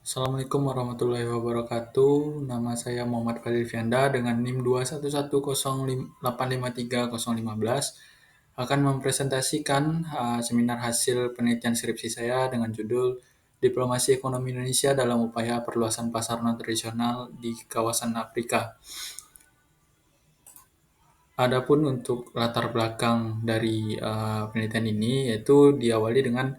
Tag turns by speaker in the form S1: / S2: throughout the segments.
S1: Assalamualaikum warahmatullahi wabarakatuh. Nama saya Muhammad Fadil Fianda dengan NIM 21108530015 akan mempresentasikan seminar hasil penelitian skripsi saya dengan judul Diplomasi Ekonomi Indonesia dalam Upaya Perluasan Pasar Non-Tradisional di Kawasan Afrika. Adapun untuk latar belakang dari penelitian ini yaitu diawali dengan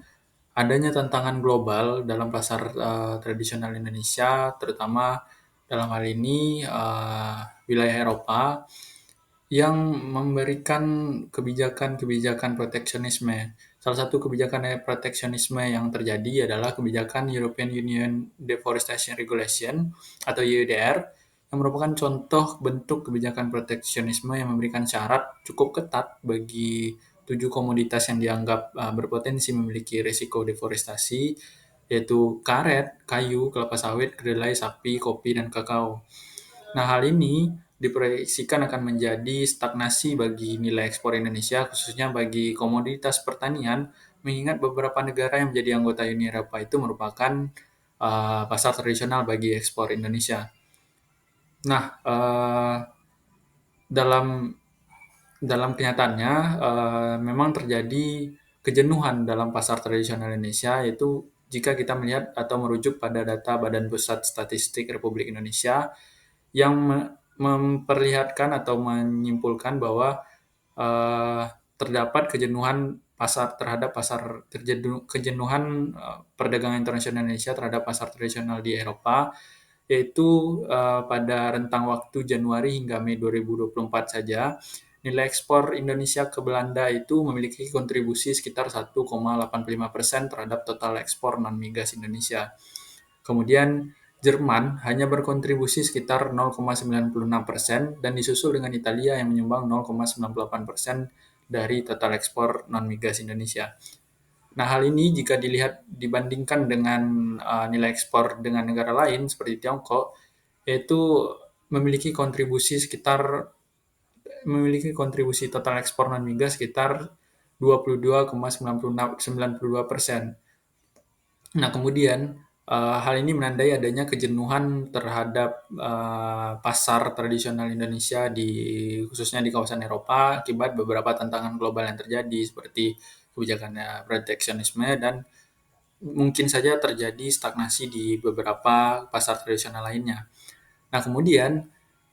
S1: adanya tantangan global dalam pasar tradisional Indonesia, terutama dalam hal ini wilayah Eropa yang memberikan kebijakan-kebijakan proteksionisme. Salah satu kebijakan proteksionisme yang terjadi adalah kebijakan European Union Deforestation Regulation atau EUDR yang merupakan contoh bentuk kebijakan proteksionisme yang memberikan syarat cukup ketat bagi 7 komoditas yang dianggap berpotensi memiliki risiko deforestasi, yaitu karet, kayu, kelapa sawit, kedelai, sapi, kopi, dan kakao. Nah, hal ini diproyeksikan akan menjadi stagnasi bagi nilai ekspor Indonesia, khususnya bagi komoditas pertanian, mengingat beberapa negara yang menjadi anggota Uni Eropa itu merupakan pasar tradisional bagi ekspor Indonesia. Nah, dalam dalam kenyataannya memang terjadi kejenuhan dalam pasar tradisional Indonesia, yaitu jika kita melihat atau merujuk pada data Badan Pusat Statistik Republik Indonesia yang memperlihatkan atau menyimpulkan bahwa terdapat kejenuhan pasar terhadap kejenuhan perdagangan internasional Indonesia terhadap pasar tradisional di Eropa, yaitu pada rentang waktu Januari hingga Mei 2024 saja, nilai ekspor Indonesia ke Belanda itu memiliki kontribusi sekitar 1,85% terhadap total ekspor non-migas Indonesia. Kemudian Jerman hanya berkontribusi sekitar 0,96% dan disusul dengan Italia yang menyumbang 0,98% dari total ekspor non-migas Indonesia. Nah, hal ini jika dilihat dibandingkan dengan nilai ekspor dengan negara lain seperti Tiongkok, yaitu memiliki kontribusi sekitar memiliki kontribusi total ekspor non migas sekitar 22,92%. Nah, kemudian hal ini menandai adanya kejenuhan terhadap pasar tradisional Indonesia khususnya di kawasan Eropa akibat beberapa tantangan global yang terjadi seperti kebijakan proteksionisme dan mungkin saja terjadi stagnasi di beberapa pasar tradisional lainnya. Nah, kemudian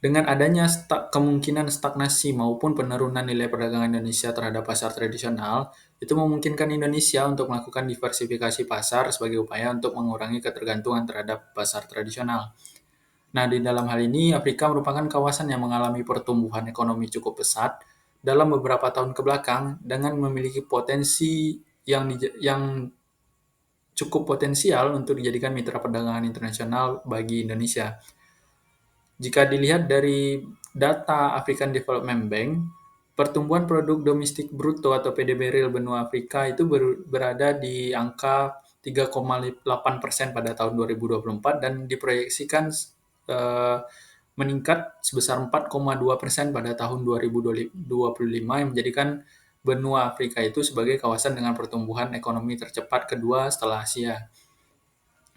S1: dengan adanya kemungkinan stagnasi maupun penurunan nilai perdagangan Indonesia terhadap pasar tradisional, itu memungkinkan Indonesia untuk melakukan diversifikasi pasar sebagai upaya untuk mengurangi ketergantungan terhadap pasar tradisional. Nah, di dalam hal ini, Afrika merupakan kawasan yang mengalami pertumbuhan ekonomi cukup pesat dalam beberapa tahun ke belakang dengan memiliki potensi yang cukup potensial untuk dijadikan mitra perdagangan internasional bagi Indonesia. Jika dilihat dari data African Development Bank, pertumbuhan produk domestik bruto atau PDB real benua Afrika itu berada di angka 3,8% pada tahun 2024 dan diproyeksikan eh, meningkat sebesar 4,2% pada tahun 2025 yang menjadikan benua Afrika itu sebagai kawasan dengan pertumbuhan ekonomi tercepat kedua setelah Asia.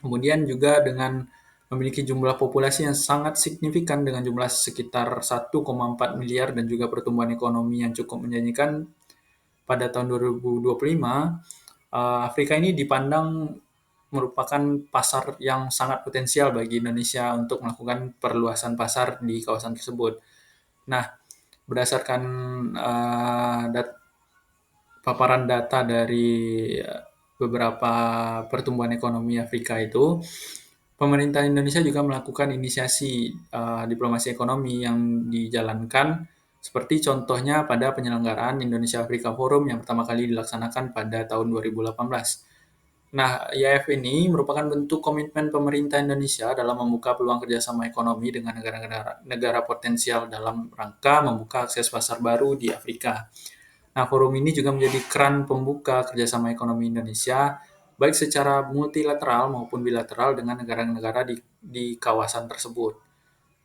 S1: Kemudian juga dengan memiliki jumlah populasi yang sangat signifikan dengan jumlah sekitar 1,4 miliar dan juga pertumbuhan ekonomi yang cukup menjanjikan pada tahun 2025, Afrika ini dipandang merupakan pasar yang sangat potensial bagi Indonesia untuk melakukan perluasan pasar di kawasan tersebut. Nah, berdasarkan paparan data dari beberapa pertumbuhan ekonomi Afrika itu, pemerintah Indonesia juga melakukan inisiasi diplomasi ekonomi yang dijalankan, seperti contohnya pada penyelenggaraan Indonesia Afrika Forum yang pertama kali dilaksanakan pada tahun 2018. Nah, IAF ini merupakan bentuk komitmen pemerintah Indonesia dalam membuka peluang kerjasama ekonomi dengan negara potensial dalam rangka membuka akses pasar baru di Afrika. Nah, forum ini juga menjadi keran pembuka kerjasama ekonomi Indonesia, baik secara multilateral maupun bilateral dengan negara-negara di kawasan tersebut.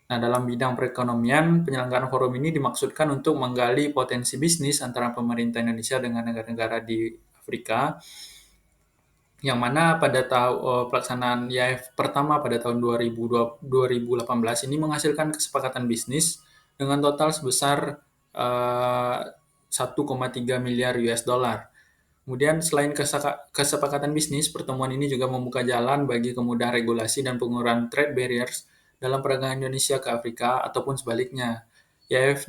S1: Nah, dalam bidang perekonomian, penyelenggaraan forum ini dimaksudkan untuk menggali potensi bisnis antara pemerintah Indonesia dengan negara-negara di Afrika yang mana pada pelaksanaan IAF pertama pada tahun 2018 ini menghasilkan kesepakatan bisnis dengan total sebesar 1,3 miliar US dollar. Kemudian selain kesepakatan bisnis, pertemuan ini juga membuka jalan bagi kemudahan regulasi dan pengurangan trade barriers dalam perdagangan Indonesia ke Afrika ataupun sebaliknya. IAF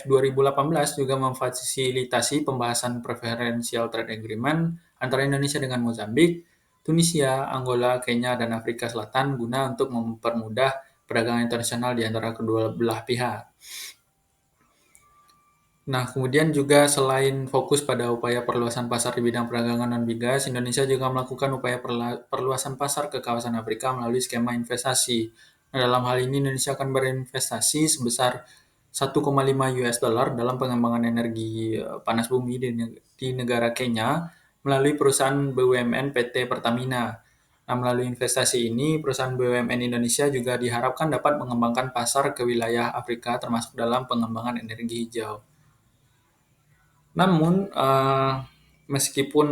S1: 2018 juga memfasilitasi pembahasan preferential trade agreement antara Indonesia dengan Mozambik, Tunisia, Angola, Kenya, dan Afrika Selatan guna untuk mempermudah perdagangan internasional di antara kedua belah pihak. Nah, kemudian juga selain fokus pada upaya perluasan pasar di bidang perdagangan non-migas, Indonesia juga melakukan upaya perluasan pasar ke kawasan Afrika melalui skema investasi. Nah, dalam hal ini Indonesia akan berinvestasi sebesar 1,5 US dollar dalam pengembangan energi panas bumi di negara Kenya melalui perusahaan BUMN PT Pertamina. Nah, melalui investasi ini, perusahaan BUMN Indonesia juga diharapkan dapat mengembangkan pasar ke wilayah Afrika termasuk dalam pengembangan energi hijau. Namun, meskipun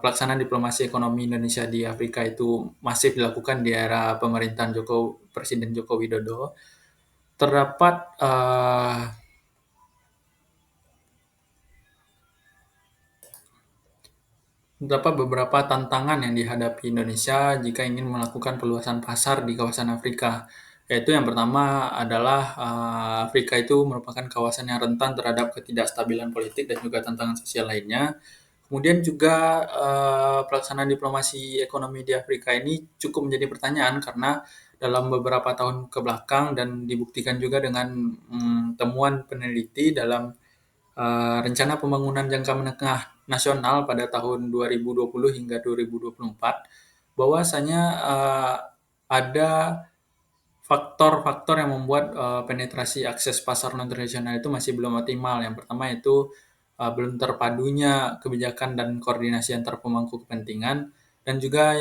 S1: pelaksanaan diplomasi ekonomi Indonesia di Afrika itu masih dilakukan di era pemerintahan Presiden Joko Widodo, terdapat beberapa tantangan yang dihadapi Indonesia jika ingin melakukan perluasan pasar di kawasan Afrika. Yaitu yang pertama adalah Afrika itu merupakan kawasan yang rentan terhadap ketidakstabilan politik dan juga tantangan sosial lainnya. Kemudian juga pelaksanaan diplomasi ekonomi di Afrika ini cukup menjadi pertanyaan karena dalam beberapa tahun ke belakang dan dibuktikan juga dengan temuan peneliti dalam rencana pembangunan jangka menengah nasional pada tahun 2020 hingga 2024, bahwasanya ada faktor-faktor yang membuat penetrasi akses pasar non tradisional itu masih belum optimal. Yang pertama itu belum terpadunya kebijakan dan koordinasi antar pemangku kepentingan, dan juga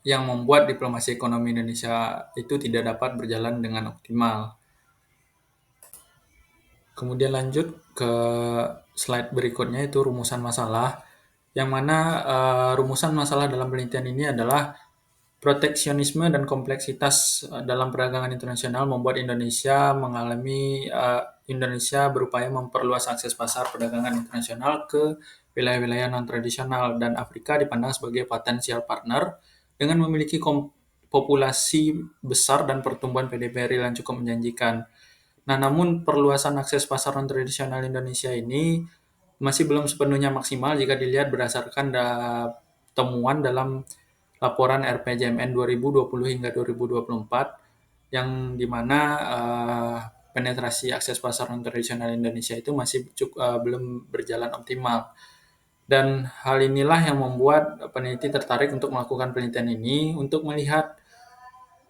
S1: yang membuat diplomasi ekonomi Indonesia itu tidak dapat berjalan dengan optimal. Kemudian lanjut ke slide berikutnya, itu rumusan masalah, yang mana rumusan masalah dalam penelitian ini adalah proteksionisme dan kompleksitas dalam perdagangan internasional membuat Indonesia berupaya memperluas akses pasar perdagangan internasional ke wilayah-wilayah non-tradisional, dan Afrika dipandang sebagai potensial partner dengan memiliki populasi besar dan pertumbuhan PDB real yang cukup menjanjikan. Nah, namun perluasan akses pasar non-tradisional Indonesia ini masih belum sepenuhnya maksimal jika dilihat berdasarkan temuan dalam laporan RPJMN 2020 hingga 2024, yang dimana penetrasi akses pasar non-tradisional Indonesia itu masih belum berjalan optimal. Dan hal inilah yang membuat peneliti tertarik untuk melakukan penelitian ini untuk melihat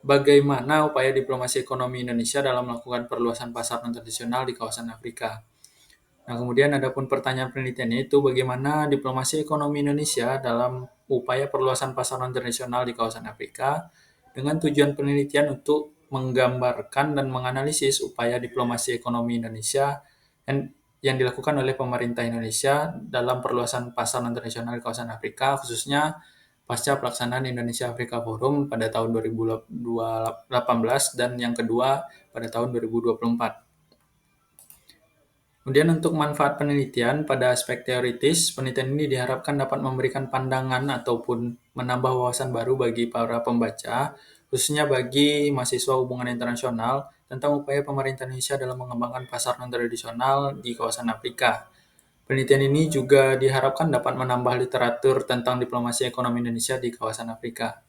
S1: bagaimana upaya diplomasi ekonomi Indonesia dalam melakukan perluasan pasar non-tradisional di kawasan Afrika. Nah, kemudian ada pun pertanyaan penelitiannya itu bagaimana diplomasi ekonomi Indonesia dalam upaya perluasan pasar non-tradisional di kawasan Afrika, dengan tujuan penelitian untuk menggambarkan dan menganalisis upaya diplomasi ekonomi Indonesia yang dilakukan oleh pemerintah Indonesia dalam perluasan pasar non-tradisional di kawasan Afrika, khususnya pasca pelaksanaan Indonesia Afrika Forum pada tahun 2018 dan yang kedua pada tahun 2024. Kemudian untuk manfaat penelitian pada aspek teoritis, penelitian ini diharapkan dapat memberikan pandangan ataupun menambah wawasan baru bagi para pembaca, khususnya bagi mahasiswa hubungan internasional, tentang upaya pemerintah Indonesia dalam mengembangkan pasar non-tradisional di kawasan Afrika. Penelitian ini juga diharapkan dapat menambah literatur tentang diplomasi ekonomi Indonesia di kawasan Afrika.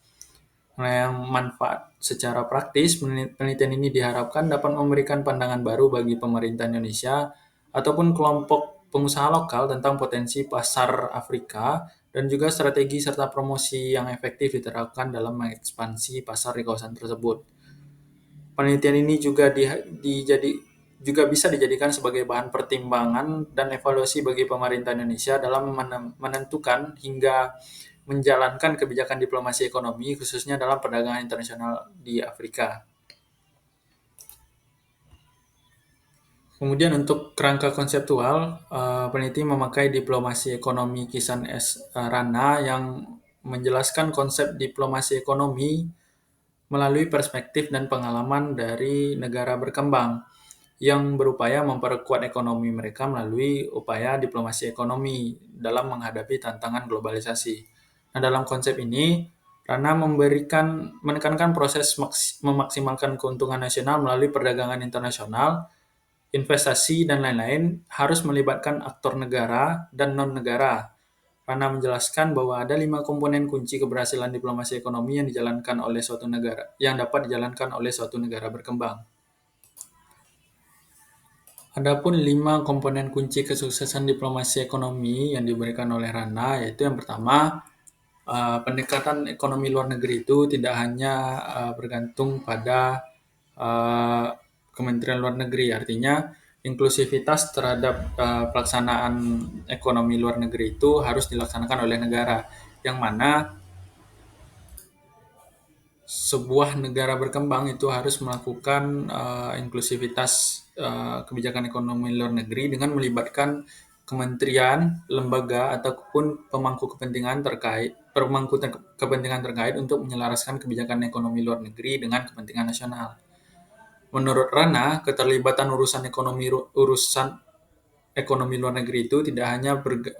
S1: Nah, yang manfaat secara praktis, penelitian ini diharapkan dapat memberikan pandangan baru bagi pemerintah Indonesia ataupun kelompok pengusaha lokal tentang potensi pasar Afrika dan juga strategi serta promosi yang efektif diterapkan dalam mengekspansi pasar di kawasan tersebut. Penelitian ini juga bisa dijadikan sebagai bahan pertimbangan dan evaluasi bagi pemerintah Indonesia dalam menentukan hingga menjalankan kebijakan diplomasi ekonomi, khususnya dalam perdagangan internasional di Afrika. Kemudian untuk kerangka konseptual, peneliti memakai diplomasi ekonomi Kisan S. Rana yang menjelaskan konsep diplomasi ekonomi melalui perspektif dan pengalaman dari negara berkembang yang berupaya memperkuat ekonomi mereka melalui upaya diplomasi ekonomi dalam menghadapi tantangan globalisasi. Nah, dalam konsep ini, Rana menekankan proses memaksimalkan keuntungan nasional melalui perdagangan internasional, investasi, dan lain-lain harus melibatkan aktor negara dan non-negara. Rana menjelaskan bahwa ada 5 komponen kunci keberhasilan diplomasi ekonomi yang dijalankan oleh suatu negara, yang dapat dijalankan oleh suatu negara berkembang. Adapun 5 komponen kunci kesuksesan diplomasi ekonomi yang diberikan oleh Rana, yaitu yang pertama, pendekatan ekonomi luar negeri itu tidak hanya bergantung pada uh, Kementerian Luar Negeri, artinya inklusivitas terhadap pelaksanaan ekonomi luar negeri itu harus dilaksanakan oleh negara, yang mana sebuah negara berkembang itu harus melakukan inklusivitas kebijakan ekonomi luar negeri dengan melibatkan kementerian, lembaga ataupun pemangku kepentingan terkait untuk menyelaraskan kebijakan ekonomi luar negeri dengan kepentingan nasional. Menurut Rana, keterlibatan urusan ekonomi luar negeri itu tidak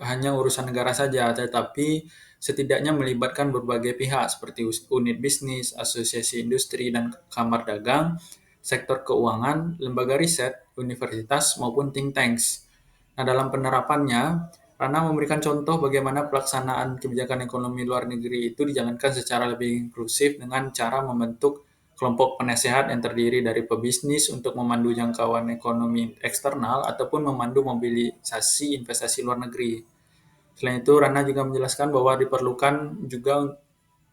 S1: hanya urusan negara saja, tetapi setidaknya melibatkan berbagai pihak seperti unit bisnis, asosiasi industri dan kamar dagang, sektor keuangan, lembaga riset, universitas, maupun think tanks. Nah, dalam penerapannya, Rana memberikan contoh bagaimana pelaksanaan kebijakan ekonomi luar negeri itu dijalankan secara lebih inklusif dengan cara membentuk kelompok penasehat yang terdiri dari pebisnis untuk memandu jangkauan ekonomi eksternal ataupun memandu mobilisasi investasi luar negeri. Selain itu, Rana juga menjelaskan bahwa diperlukan juga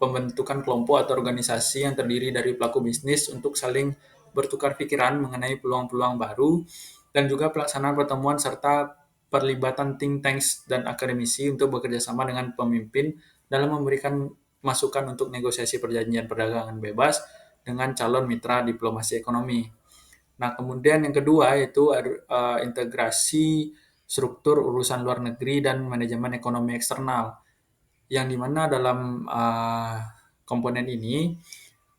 S1: pembentukan kelompok atau organisasi yang terdiri dari pelaku bisnis untuk saling bertukar pikiran mengenai peluang-peluang baru dan juga pelaksanaan pertemuan serta perlibatan think tanks dan akademisi untuk bekerja sama dengan pemimpin dalam memberikan masukan untuk negosiasi perjanjian perdagangan bebas dengan calon mitra diplomasi ekonomi. Nah, kemudian yang kedua yaitu integrasi struktur urusan luar negeri dan manajemen ekonomi eksternal, yang dimana dalam komponen ini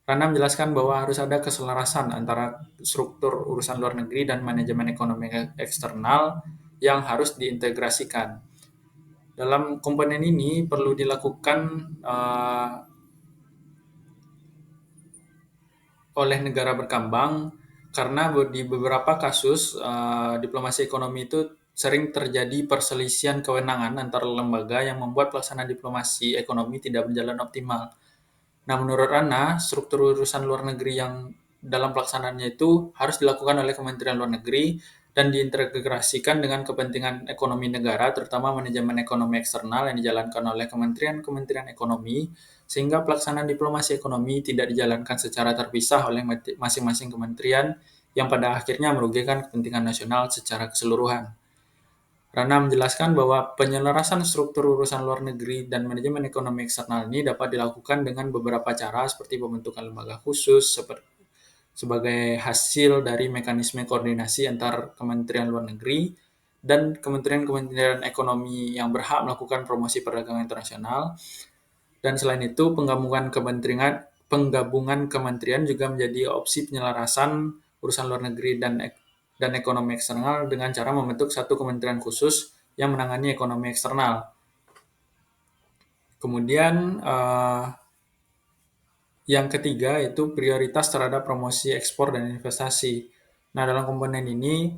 S1: Rana menjelaskan bahwa harus ada keselarasan antara struktur urusan luar negeri dan manajemen ekonomi eksternal yang harus diintegrasikan. Dalam komponen ini perlu dilakukan oleh negara berkembang karena di beberapa kasus diplomasi ekonomi itu sering terjadi perselisihan kewenangan antar lembaga yang membuat pelaksanaan diplomasi ekonomi tidak berjalan optimal. Nah, menurut Rana, struktur urusan luar negeri yang dalam pelaksanaannya itu harus dilakukan oleh Kementerian Luar Negeri dan diintegrasikan dengan kepentingan ekonomi negara, terutama manajemen ekonomi eksternal yang dijalankan oleh kementerian-kementerian ekonomi, sehingga pelaksanaan diplomasi ekonomi tidak dijalankan secara terpisah oleh masing-masing kementerian yang pada akhirnya merugikan kepentingan nasional secara keseluruhan. Rana menjelaskan bahwa penyelarasan struktur urusan luar negeri dan manajemen ekonomi eksternal ini dapat dilakukan dengan beberapa cara seperti pembentukan lembaga khusus sebagai hasil dari mekanisme koordinasi antar Kementerian Luar Negeri dan kementerian-kementerian ekonomi yang berhak melakukan promosi perdagangan internasional. Dan selain itu, penggabungan kementerian juga menjadi opsi penyelarasan urusan luar negeri dan ekonomi eksternal dengan cara membentuk satu kementerian khusus yang menangani ekonomi eksternal. Kemudian yang ketiga itu prioritas terhadap promosi ekspor dan investasi. Nah, dalam komponen ini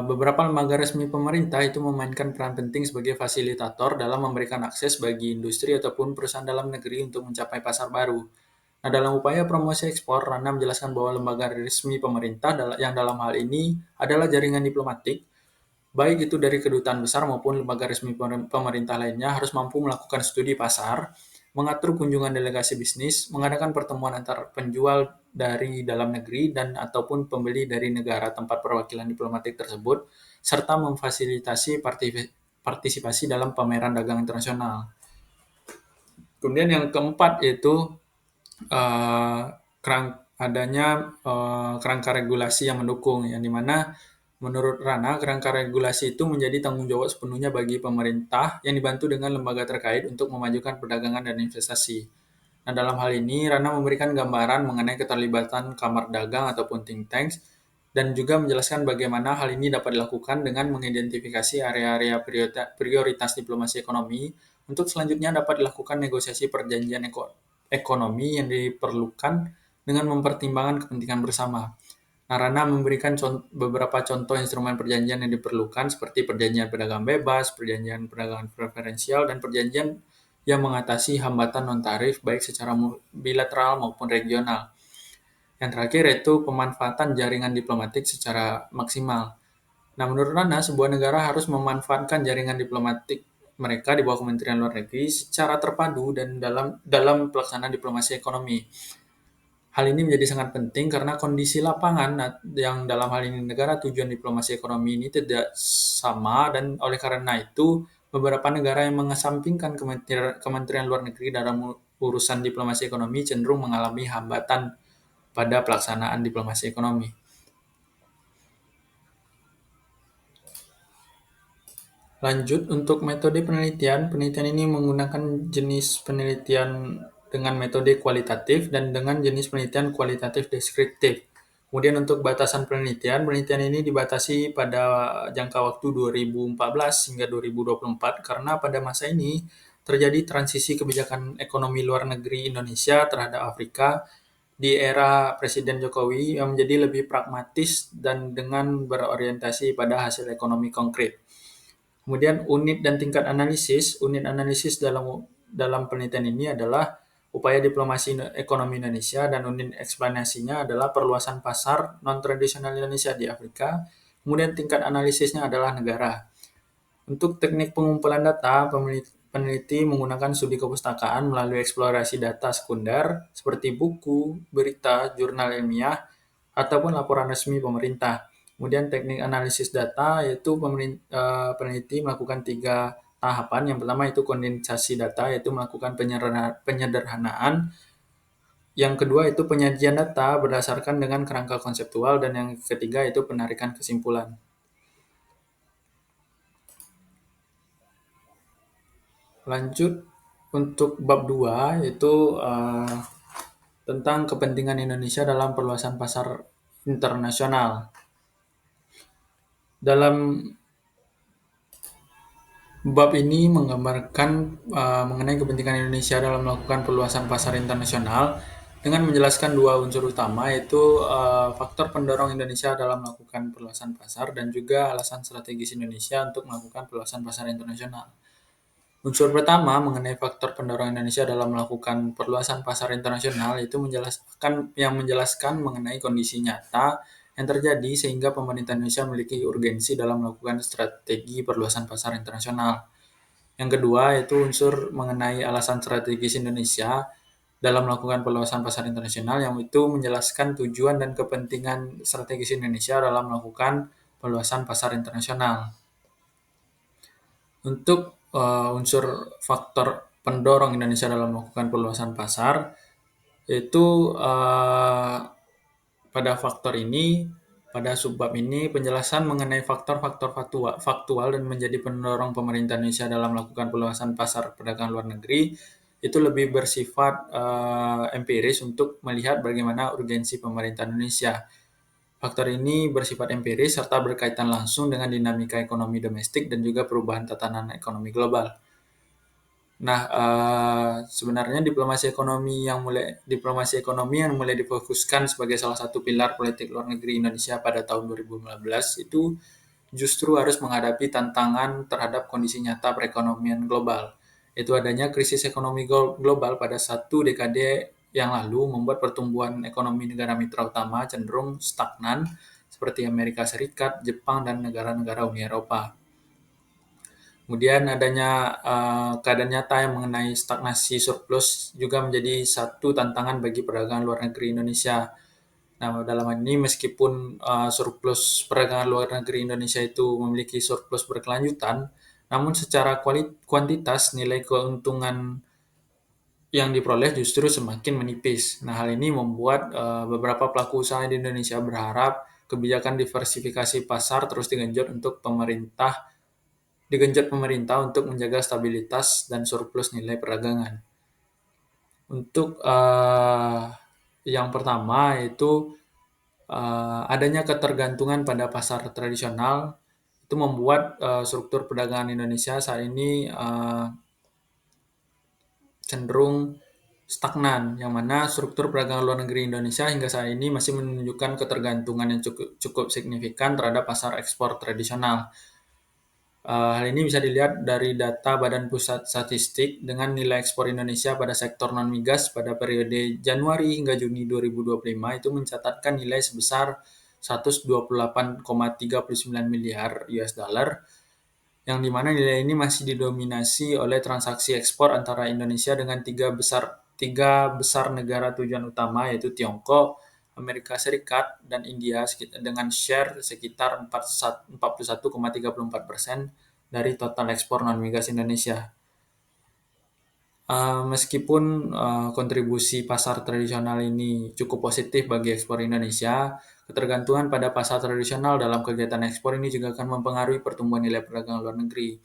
S1: beberapa lembaga resmi pemerintah itu memainkan peran penting sebagai fasilitator dalam memberikan akses bagi industri ataupun perusahaan dalam negeri untuk mencapai pasar baru. Nah, dalam upaya promosi ekspor, Rana menjelaskan bahwa lembaga resmi pemerintah yang dalam hal ini adalah jaringan diplomatik, baik itu dari kedutaan besar maupun lembaga resmi pemerintah lainnya, harus mampu melakukan studi pasar, mengatur kunjungan delegasi bisnis, mengadakan pertemuan antar penjual dari dalam negeri dan ataupun pembeli dari negara tempat perwakilan diplomatik tersebut, serta memfasilitasi partisipasi dalam pameran dagang internasional. Kemudian yang keempat yaitu adanya kerangka regulasi yang mendukung, yang dimana Menurut Rana, kerangka regulasi itu menjadi tanggung jawab sepenuhnya bagi pemerintah yang dibantu dengan lembaga terkait untuk memajukan perdagangan dan investasi. Nah, dalam hal ini, Rana memberikan gambaran mengenai keterlibatan kamar dagang ataupun think tanks, dan juga menjelaskan bagaimana hal ini dapat dilakukan dengan mengidentifikasi area-area prioritas diplomasi ekonomi untuk selanjutnya dapat dilakukan negosiasi perjanjian ekonomi yang diperlukan dengan mempertimbangkan kepentingan bersama. Narana memberikan beberapa contoh instrumen perjanjian yang diperlukan seperti perjanjian perdagangan bebas, perjanjian perdagangan preferensial, dan perjanjian yang mengatasi hambatan non-tarif baik secara bilateral maupun regional. Yang terakhir yaitu pemanfaatan jaringan diplomatik secara maksimal. Nah, menurut Nana, sebuah negara harus memanfaatkan jaringan diplomatik mereka di bawah Kementerian Luar Negeri secara terpadu dan dalam pelaksanaan diplomasi ekonomi. Hal ini menjadi sangat penting karena kondisi lapangan yang dalam hal ini negara tujuan diplomasi ekonomi ini tidak sama, dan oleh karena itu beberapa negara yang mengesampingkan Kementerian Luar Negeri dalam urusan diplomasi ekonomi cenderung mengalami hambatan pada pelaksanaan diplomasi ekonomi. Lanjut, untuk metode penelitian, penelitian ini menggunakan jenis penelitian dengan metode kualitatif dan dengan jenis penelitian kualitatif deskriptif. Kemudian untuk batasan penelitian, penelitian ini dibatasi pada jangka waktu 2014 hingga 2024 karena pada masa ini terjadi transisi kebijakan ekonomi luar negeri Indonesia terhadap Afrika di era Presiden Jokowi yang menjadi lebih pragmatis dan dengan berorientasi pada hasil ekonomi konkret. Kemudian unit analisis dalam penelitian ini adalah upaya diplomasi ekonomi Indonesia, dan unit eksplanasinya adalah perluasan pasar non-tradisional Indonesia di Afrika. Kemudian tingkat analisisnya adalah negara. Untuk teknik pengumpulan data, peneliti menggunakan studi kepustakaan melalui eksplorasi data sekunder seperti buku, berita, jurnal ilmiah, ataupun laporan resmi pemerintah. Kemudian teknik analisis data yaitu peneliti melakukan 3 tahapan. Yang pertama itu kondensasi data, yaitu melakukan penyederhanaan. Yang kedua itu penyajian data berdasarkan dengan kerangka konseptual, dan yang ketiga itu penarikan kesimpulan. Lanjut untuk bab 2 yaitu tentang kepentingan Indonesia dalam perluasan pasar internasional. Dalam bab ini menggambarkan mengenai kepentingan Indonesia dalam melakukan perluasan pasar internasional dengan menjelaskan 2 unsur utama, yaitu faktor pendorong Indonesia dalam melakukan perluasan pasar dan juga alasan strategis Indonesia untuk melakukan perluasan pasar internasional. Unsur pertama mengenai faktor pendorong Indonesia dalam melakukan perluasan pasar internasional itu menjelaskan mengenai kondisi nyata yang terjadi sehingga pemerintah Indonesia memiliki urgensi dalam melakukan strategi perluasan pasar internasional. Yang kedua yaitu unsur mengenai alasan strategis Indonesia dalam melakukan perluasan pasar internasional, yang itu menjelaskan tujuan dan kepentingan strategis Indonesia dalam melakukan perluasan pasar internasional. Untuk unsur faktor pendorong Indonesia dalam melakukan perluasan pasar, yaitu pada faktor ini, pada subbab ini, penjelasan mengenai faktor-faktor faktual dan menjadi pendorong pemerintah Indonesia dalam melakukan perluasan pasar perdagangan luar negeri itu lebih bersifat empiris untuk melihat bagaimana urgensi pemerintah Indonesia. Faktor ini bersifat empiris serta berkaitan langsung dengan dinamika ekonomi domestik dan juga perubahan tatanan ekonomi global. Nah, sebenarnya diplomasi ekonomi yang mulai difokuskan sebagai salah satu pilar politik luar negeri Indonesia pada tahun 2015 itu justru harus menghadapi tantangan terhadap kondisi nyata perekonomian global. Itu adanya krisis ekonomi global pada 1 dekade yang lalu membuat pertumbuhan ekonomi negara mitra utama cenderung stagnan seperti Amerika Serikat, Jepang, dan negara-negara Uni Eropa. Kemudian adanya keadaan nyata yang mengenai stagnasi surplus juga menjadi satu tantangan bagi perdagangan luar negeri Indonesia. Nah, dalam hal ini meskipun surplus perdagangan luar negeri Indonesia itu memiliki surplus berkelanjutan, namun secara kuantitas nilai keuntungan yang diperoleh justru semakin menipis. Nah, hal ini membuat beberapa pelaku usaha di Indonesia berharap kebijakan diversifikasi pasar terus digenjot pemerintah untuk menjaga stabilitas dan surplus nilai perdagangan. Untuk yang pertama yaitu adanya ketergantungan pada pasar tradisional itu membuat struktur perdagangan Indonesia saat ini cenderung stagnan, yang mana struktur perdagangan luar negeri Indonesia hingga saat ini masih menunjukkan ketergantungan yang cukup signifikan terhadap pasar ekspor tradisional. Hal ini bisa dilihat dari data Badan Pusat Statistik dengan nilai ekspor Indonesia pada sektor non-migas pada periode Januari hingga Juni 2025 itu mencatatkan nilai sebesar 128,39 miliar US dollar, yang dimana nilai ini masih didominasi oleh transaksi ekspor antara Indonesia dengan tiga besar negara tujuan utama, yaitu Tiongkok, Amerika Serikat, dan India dengan share sekitar 41,34% dari total ekspor non-migas Indonesia. Meskipun kontribusi pasar tradisional ini cukup positif bagi ekspor Indonesia, ketergantungan pada pasar tradisional dalam kegiatan ekspor ini juga akan mempengaruhi pertumbuhan nilai perdagangan luar negeri.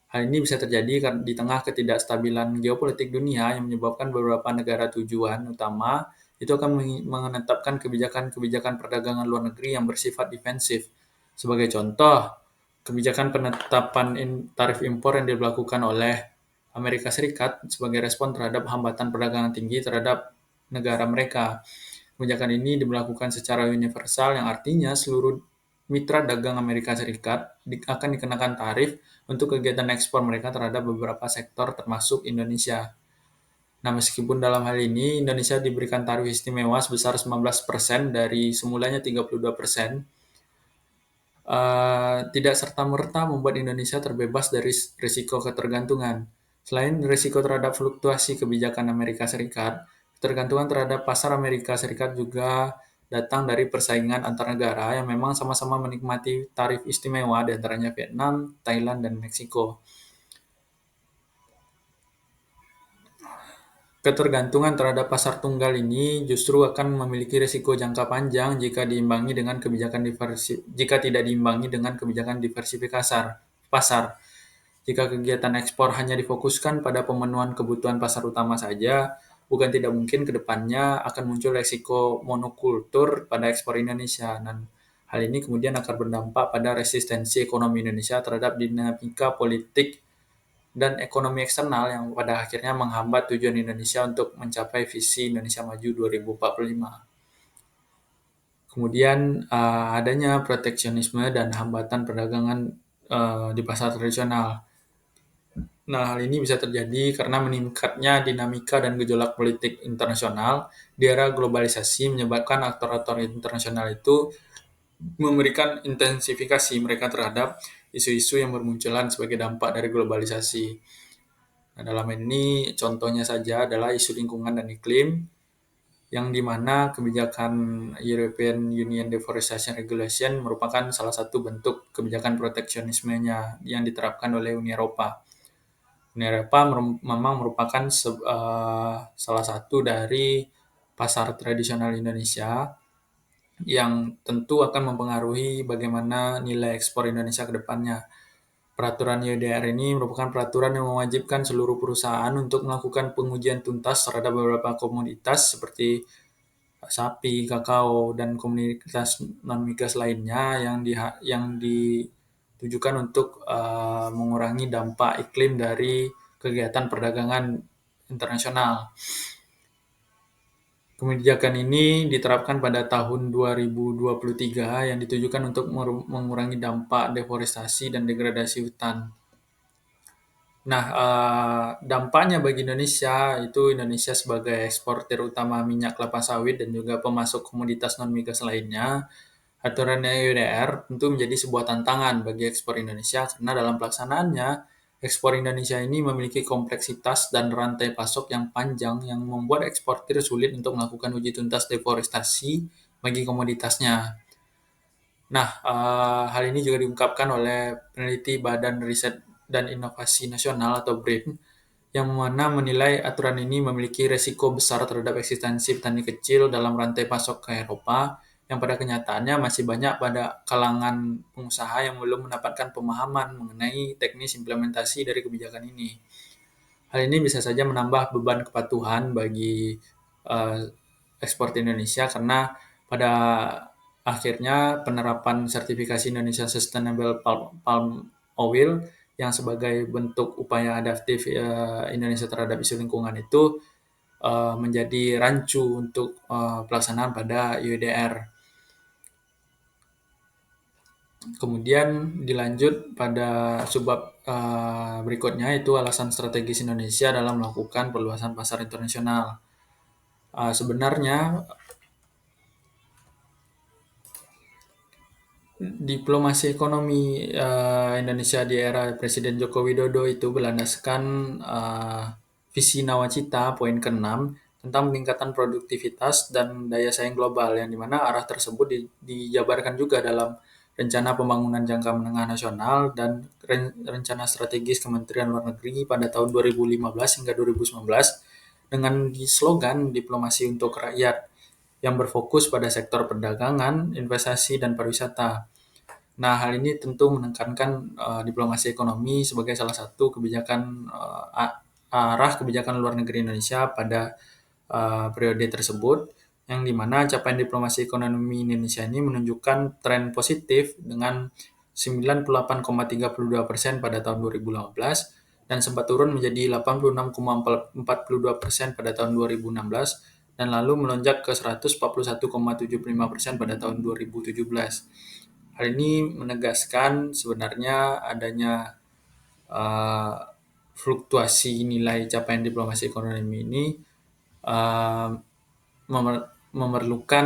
S1: Hal ini bisa terjadi di tengah ketidakstabilan geopolitik dunia yang menyebabkan beberapa negara tujuan utama itu akan menetapkan kebijakan-kebijakan perdagangan luar negeri yang bersifat defensif. Sebagai contoh, kebijakan penetapan tarif impor yang dilakukan oleh Amerika Serikat sebagai respon terhadap hambatan perdagangan tinggi terhadap negara mereka. Kebijakan ini diberlakukan secara universal, yang artinya seluruh mitra dagang Amerika Serikat akan dikenakan tarif untuk kegiatan ekspor mereka terhadap beberapa sektor termasuk Indonesia. Nah, meskipun dalam hal ini Indonesia diberikan tarif istimewa sebesar 19% dari semulanya 32%, tidak serta-merta membuat Indonesia terbebas dari risiko ketergantungan. Selain risiko terhadap fluktuasi kebijakan Amerika Serikat, ketergantungan terhadap pasar Amerika Serikat juga datang dari persaingan antar negara yang memang sama-sama menikmati tarif istimewa, di antaranya Vietnam, Thailand, dan Meksiko. Ketergantungan terhadap pasar tunggal ini justru akan memiliki risiko jangka panjang jika tidak diimbangi dengan kebijakan diversifikasi pasar. Jika kegiatan ekspor hanya difokuskan pada pemenuhan kebutuhan pasar utama saja, bukan tidak mungkin ke depannya akan muncul risiko monokultur pada ekspor Indonesia. Dan hal ini kemudian akan berdampak pada resistensi ekonomi Indonesia terhadap dinamika politik dan ekonomi eksternal yang pada akhirnya menghambat tujuan Indonesia untuk mencapai visi Indonesia Maju 2045. Kemudian adanya proteksionisme dan hambatan perdagangan di pasar tradisional. Nah, hal ini bisa terjadi karena meningkatnya dinamika dan gejolak politik internasional di era globalisasi menyebabkan aktor-aktor internasional itu memberikan intensifikasi mereka terhadap isu-isu yang bermunculan sebagai dampak dari globalisasi. Nah, dalam ini contohnya saja adalah isu lingkungan dan iklim, yang dimana kebijakan European Union Deforestation Regulation merupakan salah satu bentuk kebijakan proteksionismenya yang diterapkan oleh Uni Eropa. Uni Eropa memang merupakan salah satu dari pasar tradisional Indonesia yang tentu akan mempengaruhi bagaimana nilai ekspor Indonesia ke depannya. Peraturan EUDR ini merupakan peraturan yang mewajibkan seluruh perusahaan untuk melakukan pengujian tuntas terhadap beberapa komoditas seperti sapi, kakao, dan komoditas non-migas lainnya yang ditujukan untuk mengurangi dampak iklim dari kegiatan perdagangan internasional. Kebijakan ini diterapkan pada tahun 2023 yang ditujukan untuk mengurangi dampak deforestasi dan degradasi hutan. Nah, dampaknya bagi Indonesia itu Indonesia sebagai eksportir utama minyak kelapa sawit dan juga pemasok komoditas non-migas lainnya, aturan EUDR tentu menjadi sebuah tantangan bagi ekspor Indonesia karena dalam pelaksanaannya ekspor Indonesia ini memiliki kompleksitas dan rantai pasok yang panjang yang membuat eksportir sulit untuk melakukan uji tuntas deforestasi bagi komoditasnya. Nah, hal ini juga diungkapkan oleh peneliti Badan Riset dan Inovasi Nasional atau BRIN, yang mana menilai aturan ini memiliki resiko besar terhadap eksistensi petani kecil dalam rantai pasok ke Eropa yang pada kenyataannya masih banyak pada kalangan pengusaha yang belum mendapatkan pemahaman mengenai teknis implementasi dari kebijakan ini. Hal ini bisa saja menambah beban kepatuhan bagi eh, ekspor Indonesia karena pada akhirnya penerapan sertifikasi Indonesia Sustainable Palm Oil yang sebagai bentuk upaya adaptif Indonesia terhadap isu lingkungan itu menjadi rancu untuk pelaksanaan pada UIDR. Kemudian dilanjut pada subbab berikutnya itu alasan strategis Indonesia dalam melakukan perluasan pasar internasional. Sebenarnya diplomasi ekonomi Indonesia di era Presiden Joko Widodo itu berlandaskan visi Nawacita poin ke-6 tentang peningkatan produktivitas dan daya saing global, yang dimana arah tersebut dijabarkan juga dalam rencana pembangunan jangka menengah nasional dan rencana strategis Kementerian Luar Negeri pada tahun 2015 hingga 2019 dengan slogan diplomasi untuk rakyat yang berfokus pada sektor perdagangan, investasi, dan pariwisata. Nah, hal ini tentu menekankan diplomasi ekonomi sebagai salah satu kebijakan arah kebijakan luar negeri Indonesia pada periode tersebut, yang dimana capaian diplomasi ekonomi Indonesia ini menunjukkan tren positif dengan 98,32% pada tahun 2015 dan sempat turun menjadi 86,42% pada tahun 2016 dan lalu melonjak ke 141,75% pada tahun 2017. Hal ini menegaskan sebenarnya adanya uh, fluktuasi nilai capaian diplomasi ekonomi ini uh, memerlukan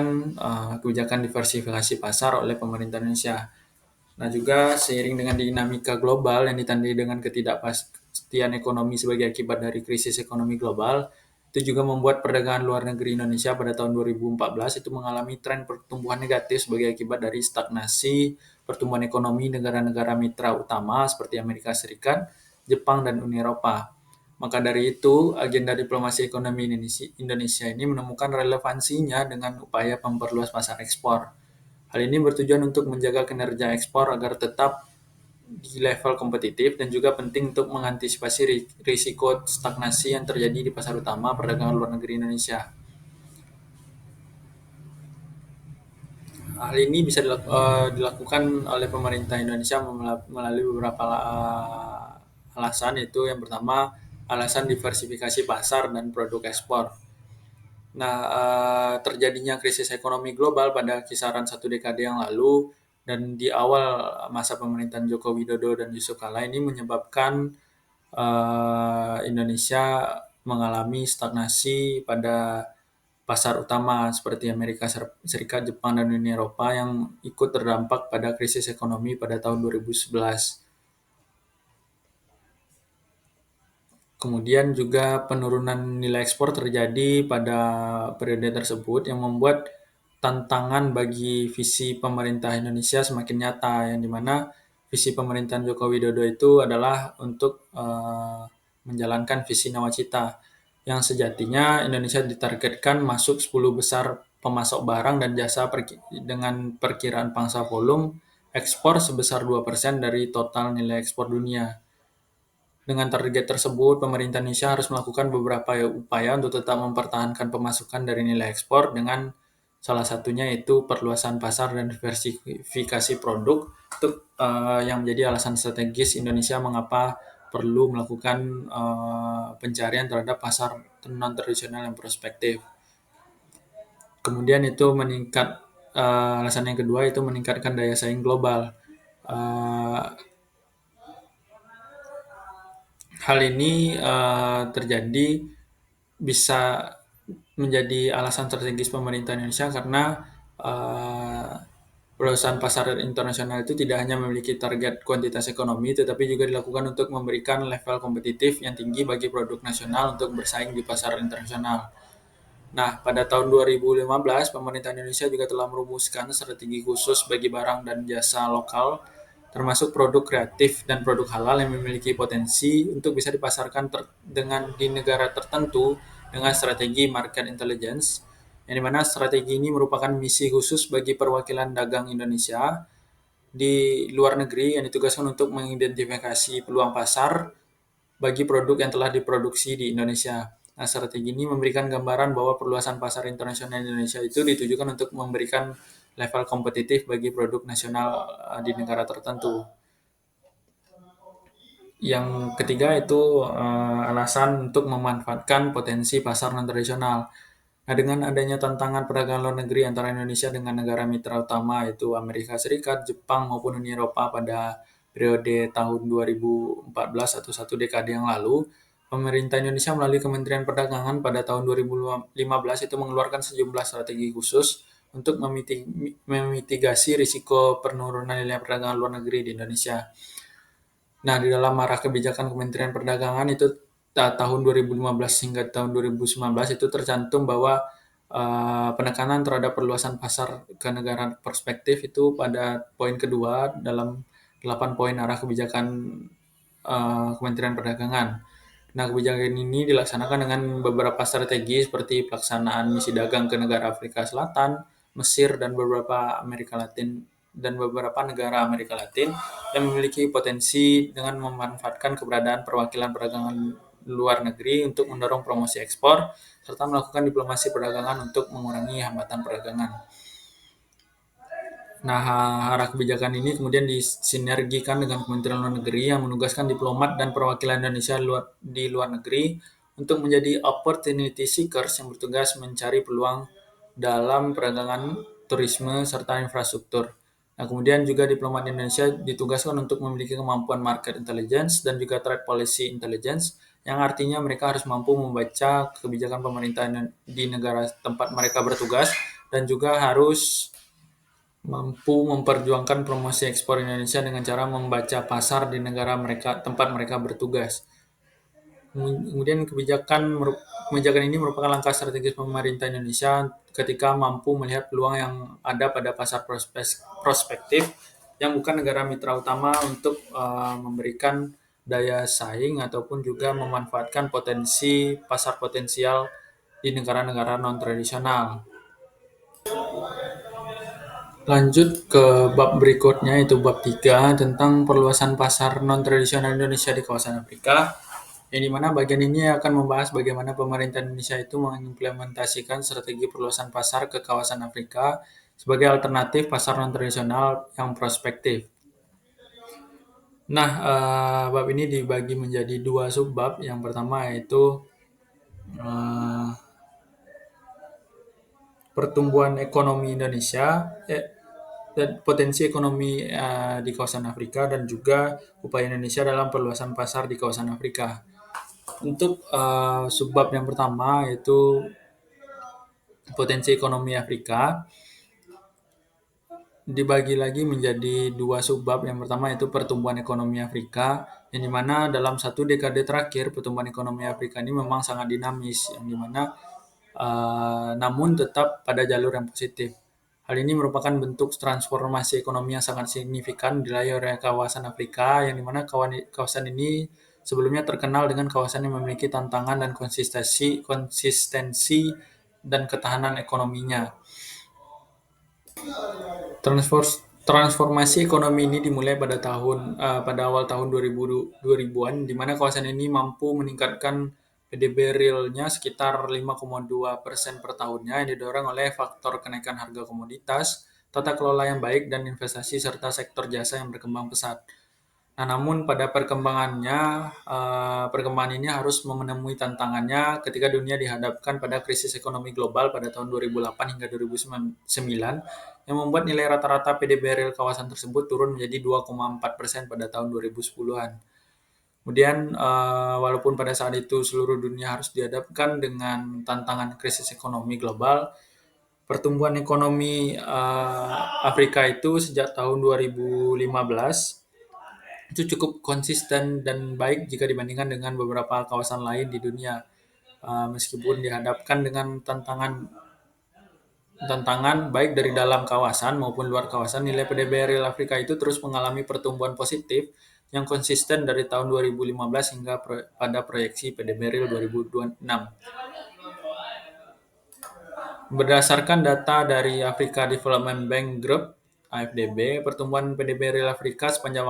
S1: kebijakan diversifikasi pasar oleh pemerintah Indonesia. Nah, juga seiring dengan dinamika global yang ditandai dengan ketidakpastian ekonomi sebagai akibat dari krisis ekonomi global, itu juga membuat perdagangan luar negeri Indonesia pada tahun 2014 itu mengalami tren pertumbuhan negatif sebagai akibat dari stagnasi pertumbuhan ekonomi negara-negara mitra utama seperti Amerika Serikat, Jepang, dan Uni Eropa. Maka dari itu, agenda diplomasi ekonomi Indonesia ini menemukan relevansinya dengan upaya memperluas pasar ekspor. Hal ini bertujuan untuk menjaga kinerja ekspor agar tetap di level kompetitif dan juga penting untuk mengantisipasi risiko stagnasi yang terjadi di pasar utama perdagangan luar negeri Indonesia. Hal ini bisa dilakukan oleh pemerintah Indonesia melalui beberapa alasan, yaitu yang pertama alasan diversifikasi pasar dan produk ekspor. Nah, terjadinya krisis ekonomi global pada kisaran 1 dekade yang lalu dan di awal masa pemerintahan Joko Widodo dan Yusuf Kala ini menyebabkan Indonesia mengalami stagnasi pada pasar utama seperti Amerika Serikat, Jepang, dan Uni Eropa yang ikut terdampak pada krisis ekonomi pada tahun 2011. Kemudian juga penurunan nilai ekspor terjadi pada periode tersebut yang membuat tantangan bagi visi pemerintah Indonesia semakin nyata, yang dimana visi pemerintahan Joko Widodo itu adalah untuk menjalankan visi Nawacita, yang sejatinya Indonesia ditargetkan masuk 10 besar pemasok barang dan jasa dengan perkiraan pangsa volume ekspor sebesar 2% dari total nilai ekspor dunia. Dengan target tersebut, pemerintah Indonesia harus melakukan beberapa upaya untuk tetap mempertahankan pemasukan dari nilai ekspor dengan salah satunya yaitu perluasan pasar dan diversifikasi produk untuk yang menjadi alasan strategis Indonesia mengapa perlu melakukan pencarian terhadap pasar non tradisional yang prospektif. Kemudian itu alasan yang kedua itu meningkatkan daya saing global. Uh, Hal ini terjadi bisa menjadi alasan strategis pemerintah Indonesia karena uh, perusahaan pasar internasional itu tidak hanya memiliki target kuantitas ekonomi, tetapi juga dilakukan untuk memberikan level kompetitif yang tinggi bagi produk nasional untuk bersaing di pasar internasional. Nah, pada tahun 2015, pemerintah Indonesia juga telah merumuskan strategi khusus bagi barang dan jasa lokal, termasuk produk kreatif dan produk halal yang memiliki potensi untuk bisa dipasarkan di negara tertentu dengan strategi market intelligence, yang dimana strategi ini merupakan misi khusus bagi perwakilan dagang Indonesia di luar negeri yang ditugaskan untuk mengidentifikasi peluang pasar bagi produk yang telah diproduksi di Indonesia. Nah, strategi ini memberikan gambaran bahwa perluasan pasar internasional Indonesia itu ditujukan untuk memberikan level kompetitif bagi produk nasional di negara tertentu. Yang ketiga itu alasan untuk memanfaatkan potensi pasar non-tradisional. Nah, dengan adanya tantangan perdagangan luar negeri antara Indonesia dengan negara mitra utama yaitu Amerika Serikat, Jepang maupun Uni Eropa pada periode tahun 2014 atau satu dekade yang lalu, pemerintah Indonesia melalui Kementerian Perdagangan pada tahun 2015 itu mengeluarkan sejumlah strategi khusus untuk memitigasi risiko penurunan nilai perdagangan luar negeri di Indonesia. Nah, di dalam arah kebijakan Kementerian Perdagangan itu tahun 2015 hingga tahun 2019 itu tercantum bahwa penekanan terhadap perluasan pasar ke negara perspektif itu pada poin kedua dalam 8 poin arah kebijakan Kementerian Perdagangan. Nah, kebijakan ini dilaksanakan dengan beberapa strategi seperti pelaksanaan misi dagang ke negara Afrika Selatan, Mesir, dan beberapa negara Amerika Latin yang memiliki potensi dengan memanfaatkan keberadaan perwakilan perdagangan luar negeri untuk mendorong promosi ekspor serta melakukan diplomasi perdagangan untuk mengurangi hambatan perdagangan. Nah, arah kebijakan ini kemudian disinergikan dengan Kementerian Luar Negeri yang menugaskan diplomat dan perwakilan Indonesia di luar negeri untuk menjadi opportunity seekers yang bertugas mencari peluang dalam perdagangan, turisme, serta infrastruktur. Nah, kemudian juga diplomat Indonesia ditugaskan untuk memiliki kemampuan market intelligence dan juga trade policy intelligence, yang artinya mereka harus mampu membaca kebijakan pemerintah di negara tempat mereka bertugas dan juga harus mampu memperjuangkan promosi ekspor Indonesia dengan cara membaca pasar di negara mereka tempat mereka bertugas. Kemudian kebijakan ini merupakan langkah strategis pemerintah Indonesia ketika mampu melihat peluang yang ada pada pasar prospektif yang bukan negara mitra utama untuk memberikan daya saing ataupun juga memanfaatkan potensi pasar potensial di negara-negara non tradisional. Lanjut ke bab berikutnya, itu bab 3 tentang perluasan pasar non-tradisional Indonesia di kawasan Afrika, yang dimana bagian ini akan membahas bagaimana pemerintah Indonesia itu mengimplementasikan strategi perluasan pasar ke kawasan Afrika sebagai alternatif pasar non-tradisional yang prospektif. Nah, bab ini dibagi menjadi dua subbab. Yang pertama yaitu pertumbuhan ekonomi Indonesia, dan potensi ekonomi di kawasan Afrika dan juga upaya Indonesia dalam perluasan pasar di kawasan Afrika. Untuk subbab yang pertama yaitu potensi ekonomi Afrika dibagi lagi menjadi dua subbab. Yang pertama itu pertumbuhan ekonomi Afrika, yang dimana dalam satu dekade terakhir pertumbuhan ekonomi Afrika ini memang sangat dinamis, yang dimana namun tetap pada jalur yang positif. Hal ini merupakan bentuk transformasi ekonomi yang sangat signifikan di layar kawasan Afrika, yang dimana kawasan ini sebelumnya terkenal dengan kawasan yang memiliki tantangan dan konsistensi dan ketahanan ekonominya. Transformasi ekonomi ini dimulai pada awal tahun 2000-an, di mana kawasan ini mampu meningkatkan PDB realnya sekitar 5,2% per tahunnya, yang didorong oleh faktor kenaikan harga komoditas, tata kelola yang baik, dan investasi serta sektor jasa yang berkembang pesat. Nah, namun pada perkembangan ini harus menemui tantangannya ketika dunia dihadapkan pada krisis ekonomi global pada tahun 2008 hingga 2009, yang membuat nilai rata-rata PDB real kawasan tersebut turun menjadi 2,4% pada tahun 2010-an. Kemudian, walaupun pada saat itu seluruh dunia harus dihadapkan dengan tantangan krisis ekonomi global, pertumbuhan ekonomi Afrika itu sejak tahun 2015 itu cukup konsisten dan baik jika dibandingkan dengan beberapa kawasan lain di dunia. Meskipun dihadapkan dengan tantangan baik dari dalam kawasan maupun luar kawasan, nilai PDB real Afrika itu terus mengalami pertumbuhan positif yang konsisten dari tahun 2015 hingga pada proyeksi PDB real 2026. Berdasarkan data dari Africa Development Bank Group (AFDB), pertumbuhan PDB real Afrika sepanjang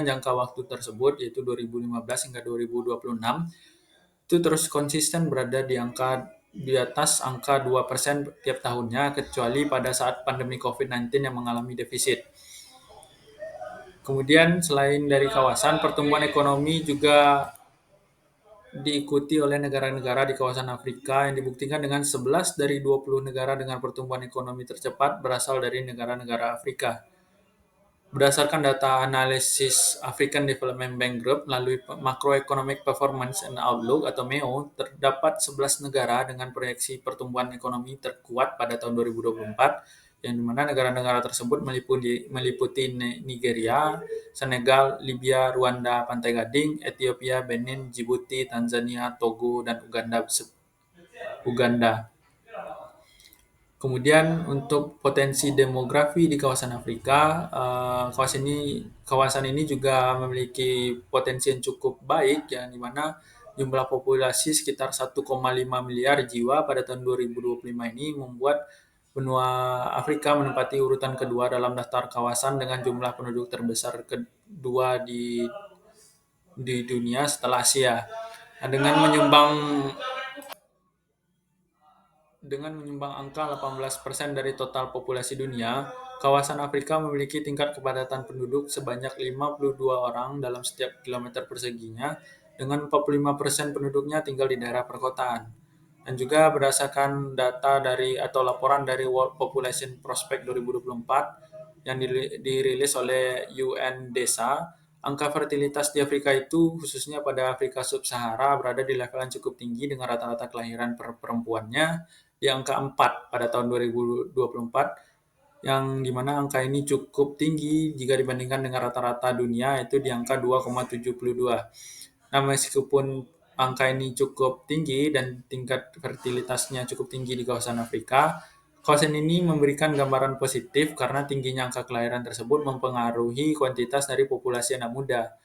S1: jangka waktu tersebut, yaitu 2015 hingga 2026, itu terus konsisten berada di atas angka 2% tiap tahunnya, kecuali pada saat pandemi COVID-19 yang mengalami defisit. Kemudian selain dari kawasan, pertumbuhan ekonomi juga diikuti oleh negara-negara di kawasan Afrika yang dibuktikan dengan 11 dari 20 negara dengan pertumbuhan ekonomi tercepat berasal dari negara-negara Afrika. Berdasarkan data analisis African Development Bank Group melalui Macroeconomic Performance and Outlook atau MEO, terdapat 11 negara dengan proyeksi pertumbuhan ekonomi terkuat pada tahun 2024, yang dimana negara-negara tersebut meliputi Nigeria, Senegal, Libya, Rwanda, Pantai Gading, Ethiopia, Benin, Djibouti, Tanzania, Togo, dan Uganda. Kemudian untuk potensi demografi di kawasan Afrika, kawasan ini juga memiliki potensi yang cukup baik, ya, di mana jumlah populasi sekitar 1,5 miliar jiwa pada tahun 2025 ini membuat benua Afrika menempati urutan kedua dalam daftar kawasan dengan jumlah penduduk terbesar kedua di dunia setelah Asia. Nah, dengan menyumbang angka 18% dari total populasi dunia, kawasan Afrika memiliki tingkat kepadatan penduduk sebanyak 52 orang dalam setiap kilometer perseginya, dengan 45% penduduknya tinggal di daerah perkotaan. Dan juga berdasarkan data atau laporan dari World Population Prospect 2024 yang dirilis oleh UNDESA, angka fertilitas di Afrika itu, khususnya pada Afrika Sub-Sahara, berada di level yang cukup tinggi dengan rata-rata kelahiran perempuannya di angka 4 pada tahun 2024, yang dimana angka ini cukup tinggi jika dibandingkan dengan rata-rata dunia, yaitu di angka 2,72. Nah, meskipun angka ini cukup tinggi dan tingkat fertilitasnya cukup tinggi di kawasan Afrika, kawasan ini memberikan gambaran positif karena tingginya angka kelahiran tersebut mempengaruhi kuantitas dari populasi anak muda.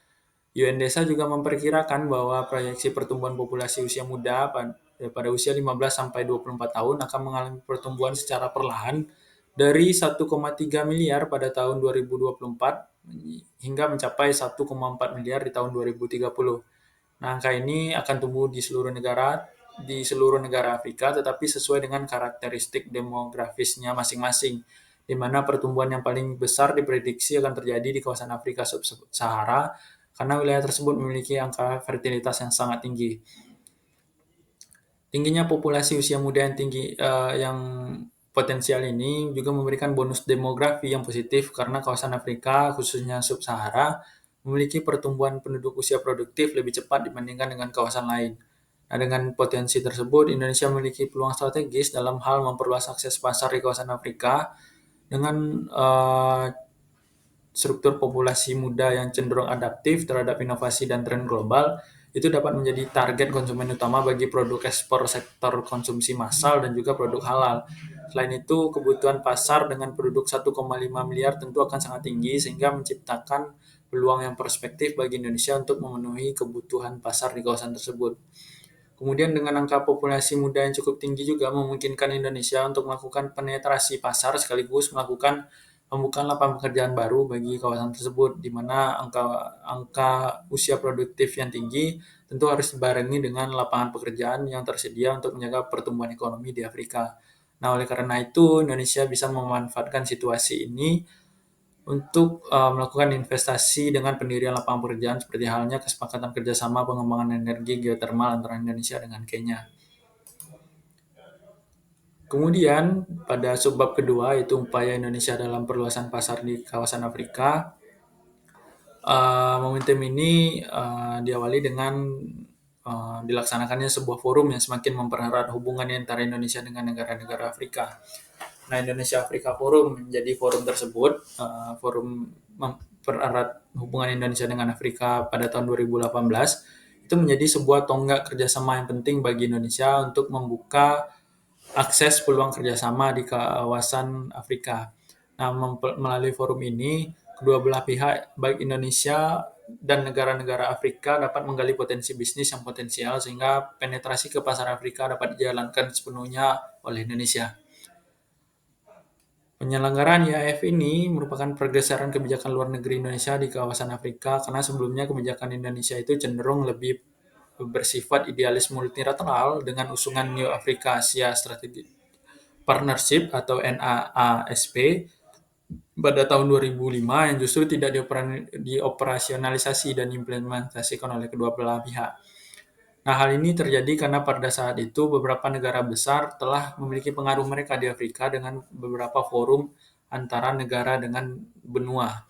S1: UNDESA juga memperkirakan bahwa proyeksi pertumbuhan populasi usia muda pada usia 15 sampai 24 tahun akan mengalami pertumbuhan secara perlahan dari 1,3 miliar pada tahun 2024 hingga mencapai 1,4 miliar di tahun 2030. Nah, angka ini akan tumbuh di seluruh negara Afrika, tetapi sesuai dengan karakteristik demografisnya masing-masing, di mana pertumbuhan yang paling besar diprediksi akan terjadi di kawasan Afrika Sub-Sahara, karena wilayah tersebut memiliki angka fertilitas yang sangat tinggi. Tingginya populasi usia muda yang potensial ini juga memberikan bonus demografi yang positif karena kawasan Afrika, khususnya Sub-Sahara, memiliki pertumbuhan penduduk usia produktif lebih cepat dibandingkan dengan kawasan lain. Nah, dengan potensi tersebut, Indonesia memiliki peluang strategis dalam hal memperluas akses pasar di kawasan Afrika dengan struktur populasi muda yang cenderung adaptif terhadap inovasi dan tren global. Itu dapat menjadi target konsumen utama bagi produk ekspor sektor konsumsi massal dan juga produk halal. Selain itu, kebutuhan pasar dengan penduduk 1,5 miliar tentu akan sangat tinggi, sehingga menciptakan peluang yang perspektif bagi Indonesia untuk memenuhi kebutuhan pasar di kawasan tersebut. Kemudian dengan angka populasi muda yang cukup tinggi juga memungkinkan Indonesia untuk melakukan penetrasi pasar sekaligus melakukan pembukaan lapangan pekerjaan baru bagi kawasan tersebut, di mana angka usia produktif yang tinggi tentu harus dibarengi dengan lapangan pekerjaan yang tersedia untuk menjaga pertumbuhan ekonomi di Afrika. Nah, oleh karena itu, Indonesia bisa memanfaatkan situasi ini untuk melakukan investasi dengan pendirian lapangan pekerjaan seperti halnya kesepakatan kerjasama pengembangan energi geotermal antara Indonesia dengan Kenya. Kemudian pada subbab kedua, yaitu upaya Indonesia dalam perluasan pasar di kawasan Afrika, momentum ini diawali dengan dilaksanakannya sebuah forum yang semakin mempererat hubungan antara Indonesia dengan negara-negara Afrika. Nah, Indonesia Afrika Forum menjadi forum tersebut, forum mempererat hubungan Indonesia dengan Afrika pada tahun 2018, itu menjadi sebuah tonggak kerjasama yang penting bagi Indonesia untuk membuka akses peluang kerjasama di kawasan Afrika. Nah, melalui forum ini, kedua belah pihak, baik Indonesia dan negara-negara Afrika dapat menggali potensi bisnis yang potensial sehingga penetrasi ke pasar Afrika dapat dijalankan sepenuhnya oleh Indonesia. Penyelenggaraan IAF ini merupakan pergeseran kebijakan luar negeri Indonesia di kawasan Afrika karena sebelumnya kebijakan Indonesia itu cenderung lebih bersifat idealis multilateral dengan usungan New Africa Asia Strategic Partnership atau NAASP pada tahun 2005 yang justru tidak dioperasionalisasi dan diimplementasikan oleh kedua belah pihak. Nah, hal ini terjadi karena pada saat itu beberapa negara besar telah memiliki pengaruh mereka di Afrika dengan beberapa forum antara negara dengan benua.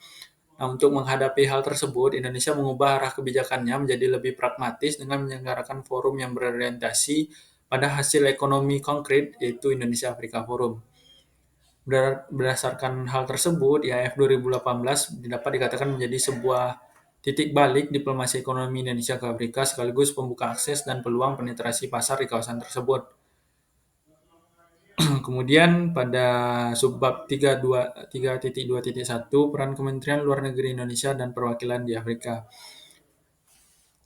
S1: Nah, untuk menghadapi hal tersebut, Indonesia mengubah arah kebijakannya menjadi lebih pragmatis dengan menyelenggarakan forum yang berorientasi pada hasil ekonomi konkret, yaitu Indonesia Afrika Forum. Berdasarkan hal tersebut, IAF 2018 dapat dikatakan menjadi sebuah titik balik diplomasi ekonomi Indonesia ke Afrika sekaligus pembuka akses dan peluang penetrasi pasar di kawasan tersebut. Kemudian pada subbab 3.2.1 peran Kementerian Luar Negeri Indonesia dan perwakilan di Afrika.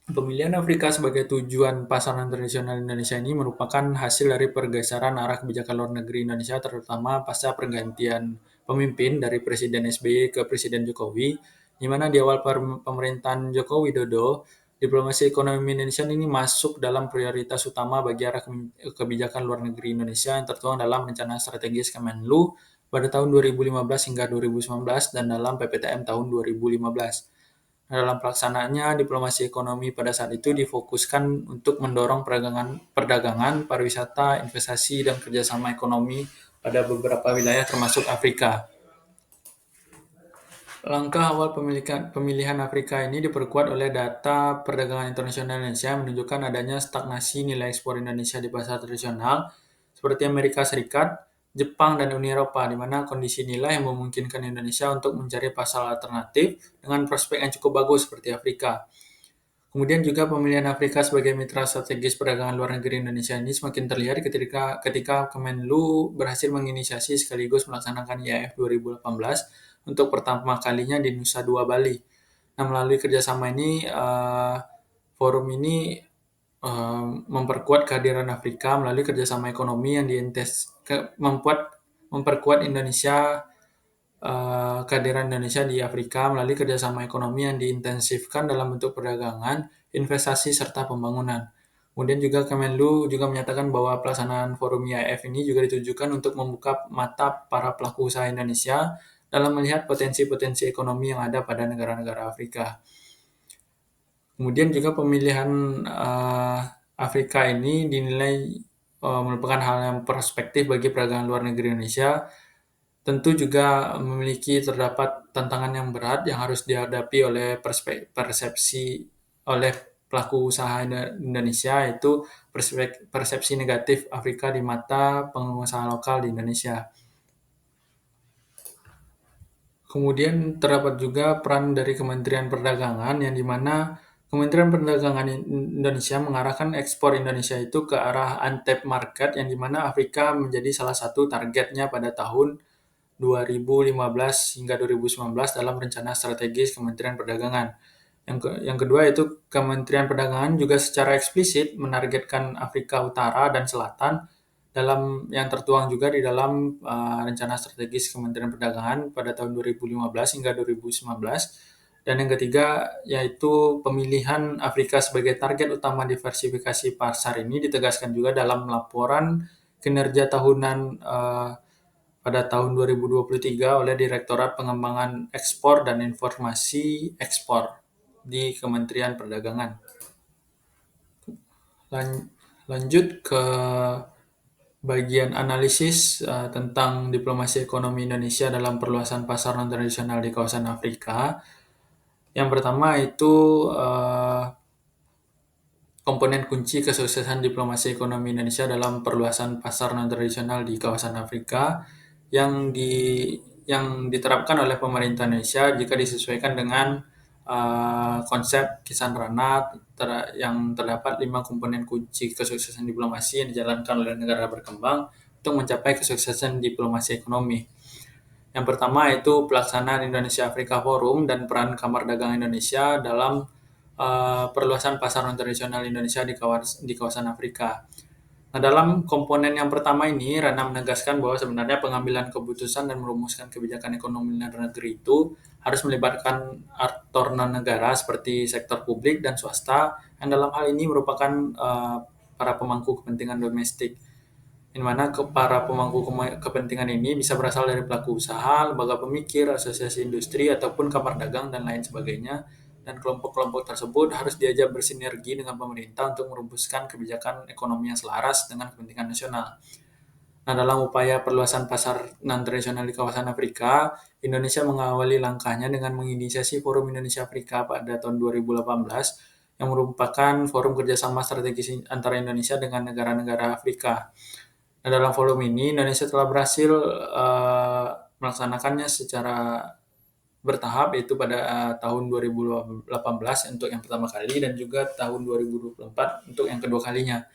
S1: Pemilihan Afrika sebagai tujuan pasaran tradisional Indonesia ini merupakan hasil dari pergeseran arah kebijakan luar negeri Indonesia terutama pasca pergantian pemimpin dari Presiden SBY ke Presiden Jokowi, di mana di awal pemerintahan Joko Widodo, diplomasi ekonomi Indonesia ini masuk dalam prioritas utama bagi arah kebijakan luar negeri Indonesia yang tertuang dalam rencana strategis Kemenlu pada tahun 2015 hingga 2019 dan dalam PPTM tahun 2015. Dalam pelaksanaannya, diplomasi ekonomi pada saat itu difokuskan untuk mendorong perdagangan, pariwisata, investasi, dan kerjasama ekonomi pada beberapa wilayah termasuk Afrika. Langkah awal pemilihan Afrika ini diperkuat oleh data perdagangan internasional Indonesia yang menunjukkan adanya stagnasi nilai ekspor Indonesia di pasar tradisional seperti Amerika Serikat, Jepang, dan Uni Eropa, di mana kondisi nilai yang memungkinkan Indonesia untuk mencari pasar alternatif dengan prospek yang cukup bagus seperti Afrika. Kemudian juga pemilihan Afrika sebagai mitra strategis perdagangan luar negeri Indonesia ini semakin terlihat ketika Kemenlu berhasil menginisiasi sekaligus melaksanakan IAF 2018 untuk pertama kalinya di Nusa Dua, Bali. Nah, melalui kerjasama ini, forum ini memperkuat kehadiran Afrika melalui kerjasama ekonomi yang memperkuat Indonesia kehadiran Indonesia di Afrika melalui kerjasama ekonomi yang diintensifkan dalam bentuk perdagangan, investasi, serta pembangunan. Kemudian juga Kemenlu juga menyatakan bahwa pelaksanaan forum IAF ini juga ditujukan untuk membuka mata para pelaku usaha Indonesia dalam melihat potensi-potensi ekonomi yang ada pada negara-negara Afrika. Kemudian juga pemilihan Afrika ini dinilai merupakan hal yang perspektif bagi perdagangan luar negeri Indonesia. Tentu juga memiliki terdapat tantangan yang berat yang harus dihadapi oleh persepsi oleh pelaku usaha Indonesia, yaitu persepsi negatif Afrika di mata pengusaha lokal di Indonesia. Kemudian terdapat juga peran dari Kementerian Perdagangan yang dimana Kementerian Perdagangan Indonesia mengarahkan ekspor Indonesia itu ke arah untapped market yang dimana Afrika menjadi salah satu targetnya pada tahun 2015 hingga 2019 dalam rencana strategis Kementerian Perdagangan. Yang kedua itu Kementerian Perdagangan juga secara eksplisit menargetkan Afrika Utara dan Selatan dalam yang tertuang juga di dalam rencana strategis Kementerian Perdagangan pada tahun 2015 hingga 2019. Dan yang ketiga yaitu pemilihan Afrika sebagai target utama diversifikasi pasar ini ditegaskan juga dalam laporan kinerja tahunan pada tahun 2023 oleh Direktorat Pengembangan Ekspor dan Informasi Ekspor di Kementerian Perdagangan. Lanjut ke bagian analisis tentang diplomasi ekonomi Indonesia dalam perluasan pasar non-tradisional di kawasan Afrika. Yang pertama itu komponen kunci kesuksesan diplomasi ekonomi Indonesia dalam perluasan pasar non-tradisional di kawasan Afrika yang diterapkan oleh pemerintah Indonesia jika disesuaikan dengan konsep Kisanrana yang terdapat 5 komponen kunci kesuksesan diplomasi yang dijalankan oleh negara berkembang untuk mencapai kesuksesan diplomasi ekonomi. Yang pertama itu pelaksanaan Indonesia Afrika Forum dan peran Kamar Dagang Indonesia dalam perluasan pasar non tradisional Indonesia di kawasan Afrika. Nah, dalam komponen yang pertama ini, Rana menegaskan bahwa sebenarnya pengambilan keputusan dan merumuskan kebijakan ekonomi luar negeri itu harus melibatkan aktor non-negara seperti sektor publik dan swasta, yang dalam hal ini merupakan para pemangku kepentingan domestik, di mana para pemangku kepentingan ini bisa berasal dari pelaku usaha, lembaga pemikir, asosiasi industri, ataupun kamar dagang, dan lain sebagainya. Dan kelompok-kelompok tersebut harus diajak bersinergi dengan pemerintah untuk merumuskan kebijakan ekonomi yang selaras dengan kepentingan nasional. Nah, dalam upaya perluasan pasar non-tradisional di kawasan Afrika, Indonesia mengawali langkahnya dengan menginisiasi Forum Indonesia Afrika pada tahun 2018, yang merupakan forum kerjasama strategis antara Indonesia dengan negara-negara Afrika. Nah, dalam forum ini Indonesia telah berhasil melaksanakannya secara bertahap, yaitu pada tahun 2018 untuk yang pertama kali dan juga tahun 2024 untuk yang kedua kalinya.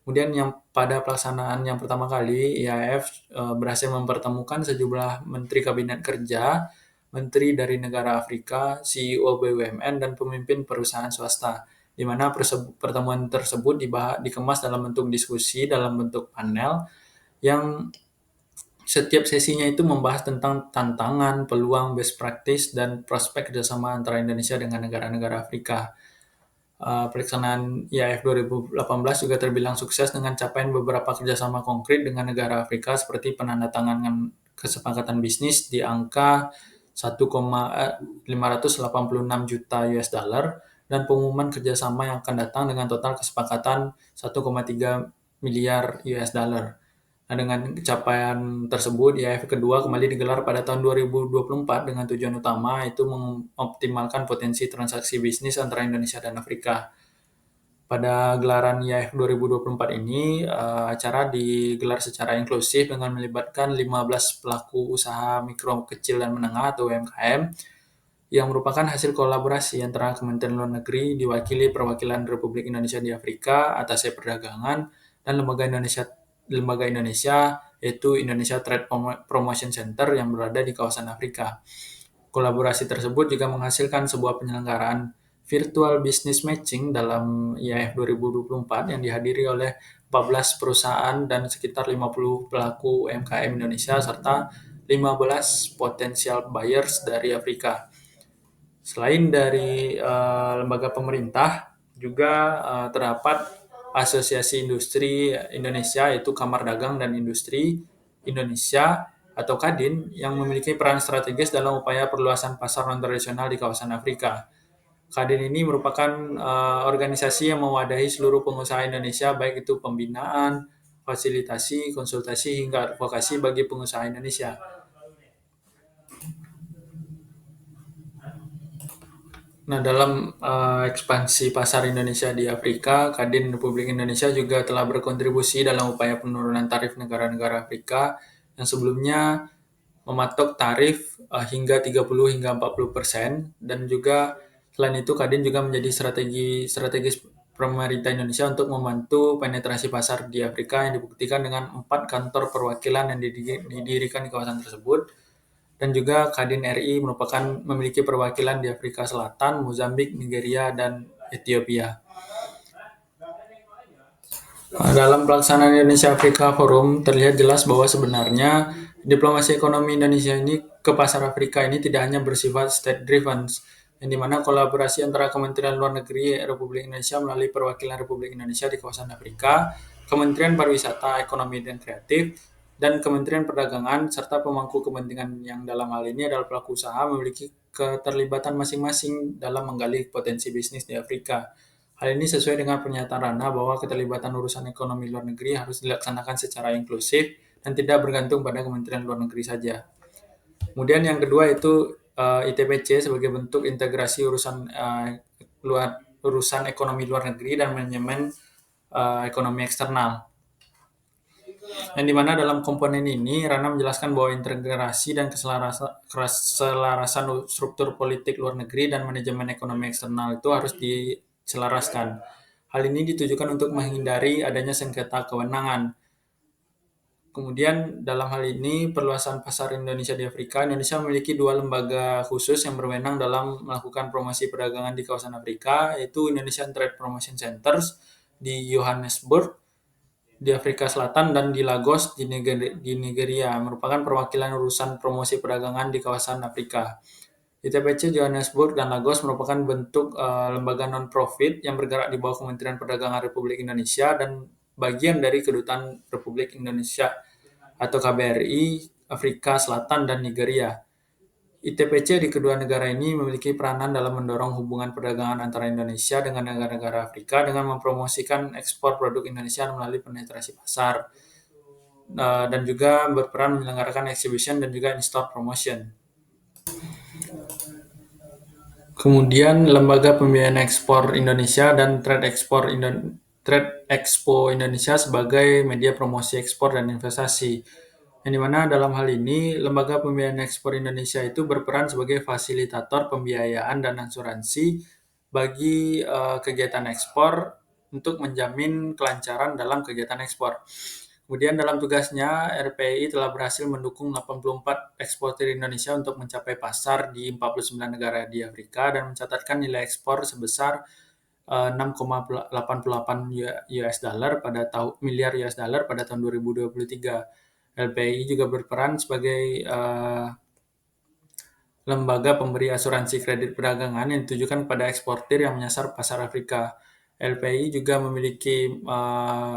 S1: Kemudian yang pada pelaksanaan yang pertama kali, IAF berhasil mempertemukan sejumlah menteri kabinet kerja, menteri dari negara Afrika, CEO BUMN, dan pemimpin perusahaan swasta, di mana pertemuan tersebut dikemas dalam bentuk diskusi, dalam bentuk panel, yang setiap sesinya itu membahas tentang tantangan, peluang, best practice, dan prospek kerjasama antara Indonesia dengan negara-negara Afrika. Pelaksanaan IAF 2018 juga terbilang sukses dengan capaian beberapa kerjasama konkret dengan negara Afrika seperti penandatanganan kesepakatan bisnis di angka 1,586 juta US dollar dan pengumuman kerjasama yang akan datang dengan total kesepakatan 1,3 miliar US dollar. Nah, dengan capaian tersebut, IAF kedua kembali digelar pada tahun 2024 dengan tujuan utama itu mengoptimalkan potensi transaksi bisnis antara Indonesia dan Afrika. Pada gelaran IAF 2024 ini, acara digelar secara inklusif dengan melibatkan 15 pelaku usaha mikro, kecil, dan menengah atau UMKM yang merupakan hasil kolaborasi antara Kementerian Luar Negeri diwakili Perwakilan Republik Indonesia di Afrika, Atasé Perdagangan, dan lembaga Indonesia yaitu Indonesia Trade Promotion Center yang berada di kawasan Afrika. Kolaborasi tersebut juga menghasilkan sebuah penyelenggaraan virtual business matching dalam IAF 2024 yang dihadiri oleh 14 perusahaan dan sekitar 50 pelaku UMKM Indonesia serta 15 potensial buyers dari Afrika. Selain dari lembaga pemerintah, juga terdapat Asosiasi Industri Indonesia, yaitu Kamar Dagang dan Industri Indonesia atau KADIN, yang memiliki peran strategis dalam upaya perluasan pasar non-tradisional di kawasan Afrika. KADIN ini merupakan organisasi yang mewadahi seluruh pengusaha Indonesia, baik itu pembinaan, fasilitasi, konsultasi, hingga advokasi bagi pengusaha Indonesia. Nah, dalam ekspansi pasar Indonesia di Afrika, Kadin Republik Indonesia juga telah berkontribusi dalam upaya penurunan tarif negara-negara Afrika yang sebelumnya mematok tarif hingga 30 hingga 40%, dan juga selain itu Kadin juga menjadi strategis pemerintah Indonesia untuk membantu penetrasi pasar di Afrika yang dibuktikan dengan 4 kantor perwakilan yang didirikan di kawasan tersebut. Dan juga Kadin RI memiliki perwakilan di Afrika Selatan, Mozambik, Nigeria, dan Ethiopia. Dalam pelaksanaan Indonesia Afrika Forum terlihat jelas bahwa sebenarnya diplomasi ekonomi Indonesia ini ke pasar Afrika ini tidak hanya bersifat state driven, yang dimana kolaborasi antara Kementerian Luar Negeri Republik Indonesia melalui perwakilan Republik Indonesia di kawasan Afrika, Kementerian Pariwisata, Ekonomi dan Kreatif, dan Kementerian Perdagangan serta pemangku kepentingan yang dalam hal ini adalah pelaku usaha memiliki keterlibatan masing-masing dalam menggali potensi bisnis di Afrika. Hal ini sesuai dengan pernyataan Rana bahwa keterlibatan urusan ekonomi luar negeri harus dilaksanakan secara inklusif dan tidak bergantung pada Kementerian Luar Negeri saja. Kemudian yang kedua itu ITPC sebagai bentuk integrasi urusan ekonomi luar negeri dan manajemen ekonomi eksternal. Yang dimana dalam komponen ini Rana menjelaskan bahwa integrasi dan keselarasan struktur politik luar negeri dan manajemen ekonomi eksternal itu harus diselaraskan. Hal ini ditujukan untuk menghindari adanya sengketa kewenangan. Kemudian dalam hal ini perluasan pasar Indonesia di Afrika, Indonesia memiliki dua lembaga khusus yang berwenang dalam melakukan promosi perdagangan di kawasan Afrika, yaitu Indonesian Trade Promotion Centers di Johannesburg, di Afrika Selatan, dan di Lagos di Nigeria, merupakan perwakilan urusan promosi perdagangan di kawasan Afrika. ITPC Johannesburg dan Lagos merupakan bentuk lembaga non-profit yang bergerak di bawah Kementerian Perdagangan Republik Indonesia dan bagian dari Kedutaan Republik Indonesia atau KBRI Afrika Selatan dan Nigeria. ITPC di kedua negara ini memiliki peranan dalam mendorong hubungan perdagangan antara Indonesia dengan negara-negara Afrika dengan mempromosikan ekspor produk Indonesia melalui penetrasi pasar dan juga berperan menyelenggarakan exhibition dan juga in-store promotion. Kemudian Lembaga Pembiayaan Ekspor Indonesia dan Trade Expo Indonesia sebagai media promosi ekspor dan investasi. Yang dimana dalam hal ini Lembaga Pembiayaan Ekspor Indonesia itu berperan sebagai fasilitator pembiayaan dan asuransi bagi kegiatan ekspor untuk menjamin kelancaran dalam kegiatan ekspor. Kemudian dalam tugasnya, RPI telah berhasil mendukung 84 eksportir Indonesia untuk mencapai pasar di 49 negara di Afrika dan mencatatkan nilai ekspor sebesar 6,88 miliar US dollar pada tahun 2023. LPI juga berperan sebagai lembaga pemberi asuransi kredit perdagangan yang ditujukan kepada eksportir yang menyasar pasar Afrika. LPI juga memiliki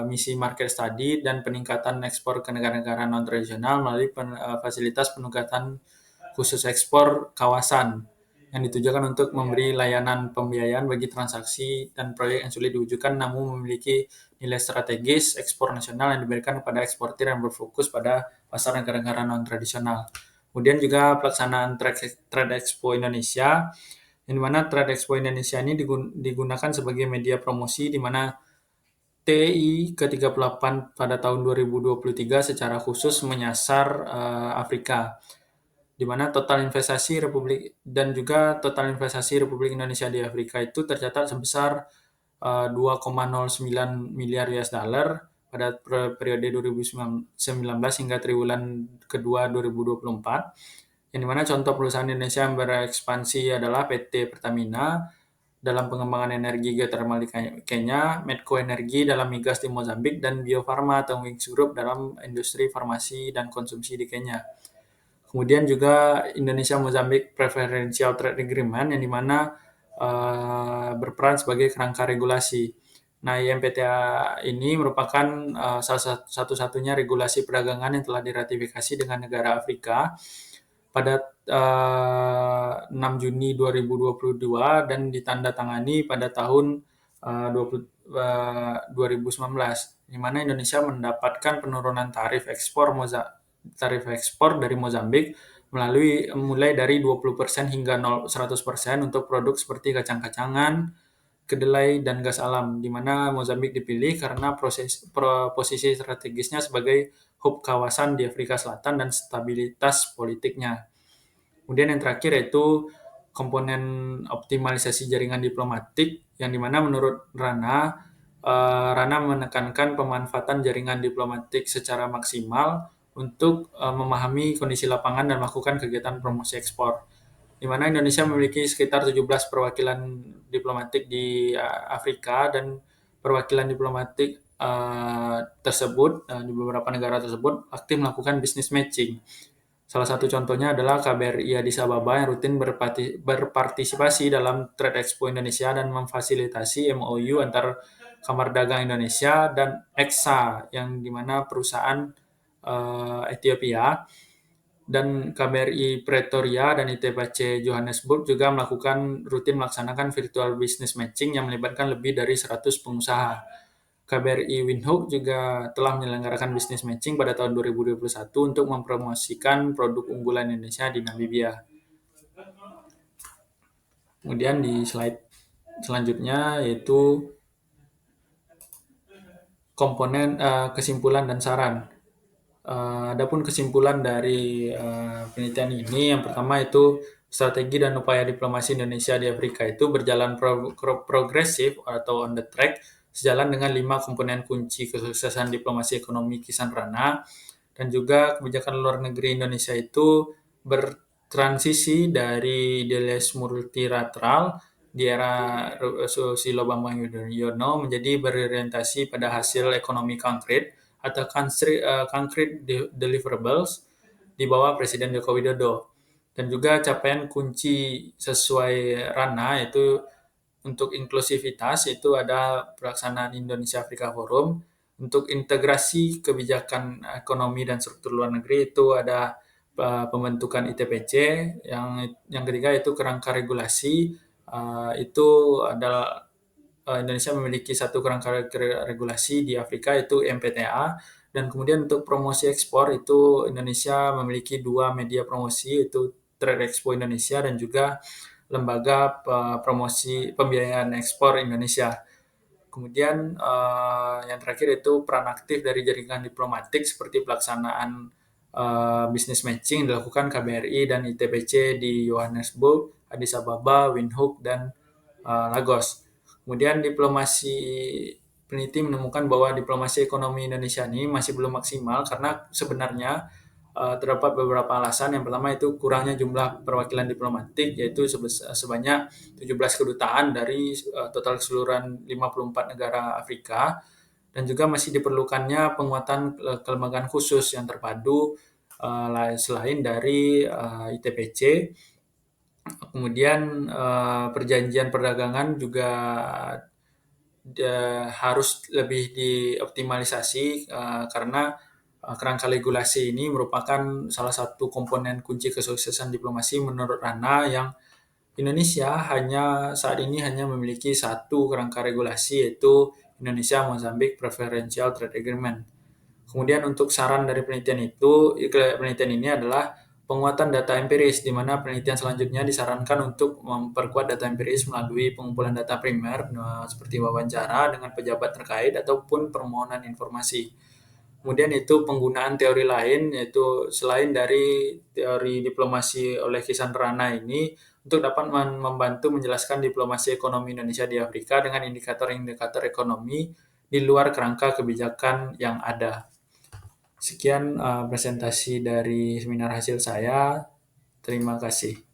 S1: misi market study dan peningkatan ekspor ke negara-negara non-tradisional melalui fasilitas peningkatan khusus ekspor kawasan yang ditujukan untuk memberi layanan pembiayaan bagi transaksi dan proyek yang sulit diwujudkan namun memiliki nilai strategis ekspor nasional yang diberikan kepada eksportir yang berfokus pada pasar negara-negara non-tradisional. Kemudian juga pelaksanaan Trade Expo Indonesia, di mana Trade Expo Indonesia ini digunakan sebagai media promosi di mana TI ke-38 pada tahun 2023 secara khusus menyasar Afrika, di mana total investasi Republik Indonesia di Afrika itu tercatat sebesar 2,09 miliar US dollar pada periode 2019 hingga triwulan kedua 2024. Yang dimana contoh perusahaan Indonesia yang berekspansi adalah PT Pertamina dalam pengembangan energi geothermal di Kenya, Medco Energi dalam migas di Mozambik, dan Bio Farma atau Wings Group dalam industri farmasi dan konsumsi di Kenya. Kemudian juga Indonesia-Mozambik Preferential Trade Agreement yang dimana berperan sebagai kerangka regulasi. Nah, IMPTA ini merupakan satu-satunya regulasi perdagangan yang telah diratifikasi dengan negara Afrika pada 6 Juni 2022 dan ditandatangani pada tahun 2019, di mana Indonesia mendapatkan penurunan tarif ekspor dari Mozambik mulai dari 20% hingga 100% untuk produk seperti kacang-kacangan, kedelai, dan gas alam, di mana Mozambik dipilih karena posisi strategisnya sebagai hub kawasan di Afrika Selatan dan stabilitas politiknya. Kemudian yang terakhir yaitu komponen optimalisasi jaringan diplomatik, yang dimana menurut Rana menekankan pemanfaatan jaringan diplomatik secara maksimal untuk memahami kondisi lapangan dan melakukan kegiatan promosi ekspor, di mana Indonesia memiliki sekitar 17 perwakilan diplomatik di Afrika dan perwakilan diplomatik tersebut di beberapa negara tersebut aktif melakukan business matching. Salah satu contohnya adalah KBRI Addis Ababa yang rutin berpartisipasi dalam Trade Expo Indonesia dan memfasilitasi MOU antar Kamar Dagang Indonesia dan EXA, yang dimana perusahaan Ethiopia, dan KBRI Pretoria dan ITPC Johannesburg juga rutin melaksanakan virtual business matching yang melibatkan lebih dari 100 pengusaha. KBRI Windhoek juga telah menyelenggarakan business matching pada tahun 2021 untuk mempromosikan produk unggulan Indonesia di Namibia. Kemudian di slide selanjutnya yaitu komponen kesimpulan dan saran. Adapun kesimpulan dari penelitian ini, yang pertama itu strategi dan upaya diplomasi Indonesia di Afrika itu berjalan progresif atau on the track, sejalan dengan 5 komponen kunci kesuksesan diplomasi ekonomi Kisan Rana, Dan juga kebijakan luar negeri Indonesia itu bertransisi dari idealis multilateral di era Susilo Bambang Yudhoyono menjadi berorientasi pada hasil ekonomi konkret atau concrete deliverables di bawah Presiden Joko Widodo. Dan juga capaian kunci sesuai Rana yaitu untuk inklusivitas itu ada pelaksanaan Indonesia Afrika Forum. Untuk integrasi kebijakan ekonomi dan struktur luar negeri itu ada pembentukan ITPC. Yang ketiga itu kerangka regulasi. Itu adalah Indonesia memiliki satu kerangka regulasi di Afrika itu MPTA. Dan kemudian untuk promosi ekspor itu Indonesia memiliki dua media promosi itu Trade Expo Indonesia dan juga Lembaga Promosi Pembiayaan Ekspor Indonesia. Kemudian yang terakhir itu peran aktif dari jaringan diplomatik seperti pelaksanaan business matching dilakukan KBRI dan ITBC di Johannesburg, Addis Ababa, Windhoek, dan Lagos. Kemudian diplomasi peneliti menemukan bahwa diplomasi ekonomi Indonesia ini masih belum maksimal karena sebenarnya terdapat beberapa alasan. Yang pertama itu kurangnya jumlah perwakilan diplomatik yaitu sebanyak 17 kedutaan dari total keseluruhan 54 negara Afrika dan juga masih diperlukannya penguatan kelembagaan khusus yang terpadu selain dari ITPC. Kemudian perjanjian perdagangan juga harus lebih dioptimalisasi karena kerangka regulasi ini merupakan salah satu komponen kunci kesuksesan diplomasi menurut Rana yang Indonesia saat ini hanya memiliki satu kerangka regulasi yaitu Indonesia Mozambik Preferential Trade Agreement. Kemudian untuk saran dari penelitian ini adalah penguatan data empiris, di mana penelitian selanjutnya disarankan untuk memperkuat data empiris melalui pengumpulan data primer seperti wawancara dengan pejabat terkait ataupun permohonan informasi. Kemudian itu penggunaan teori lain yaitu selain dari teori diplomasi oleh Kisandrana ini untuk dapat membantu menjelaskan diplomasi ekonomi Indonesia di Afrika dengan indikator-indikator ekonomi di luar kerangka kebijakan yang ada. Sekian presentasi dari seminar hasil saya. Terima kasih.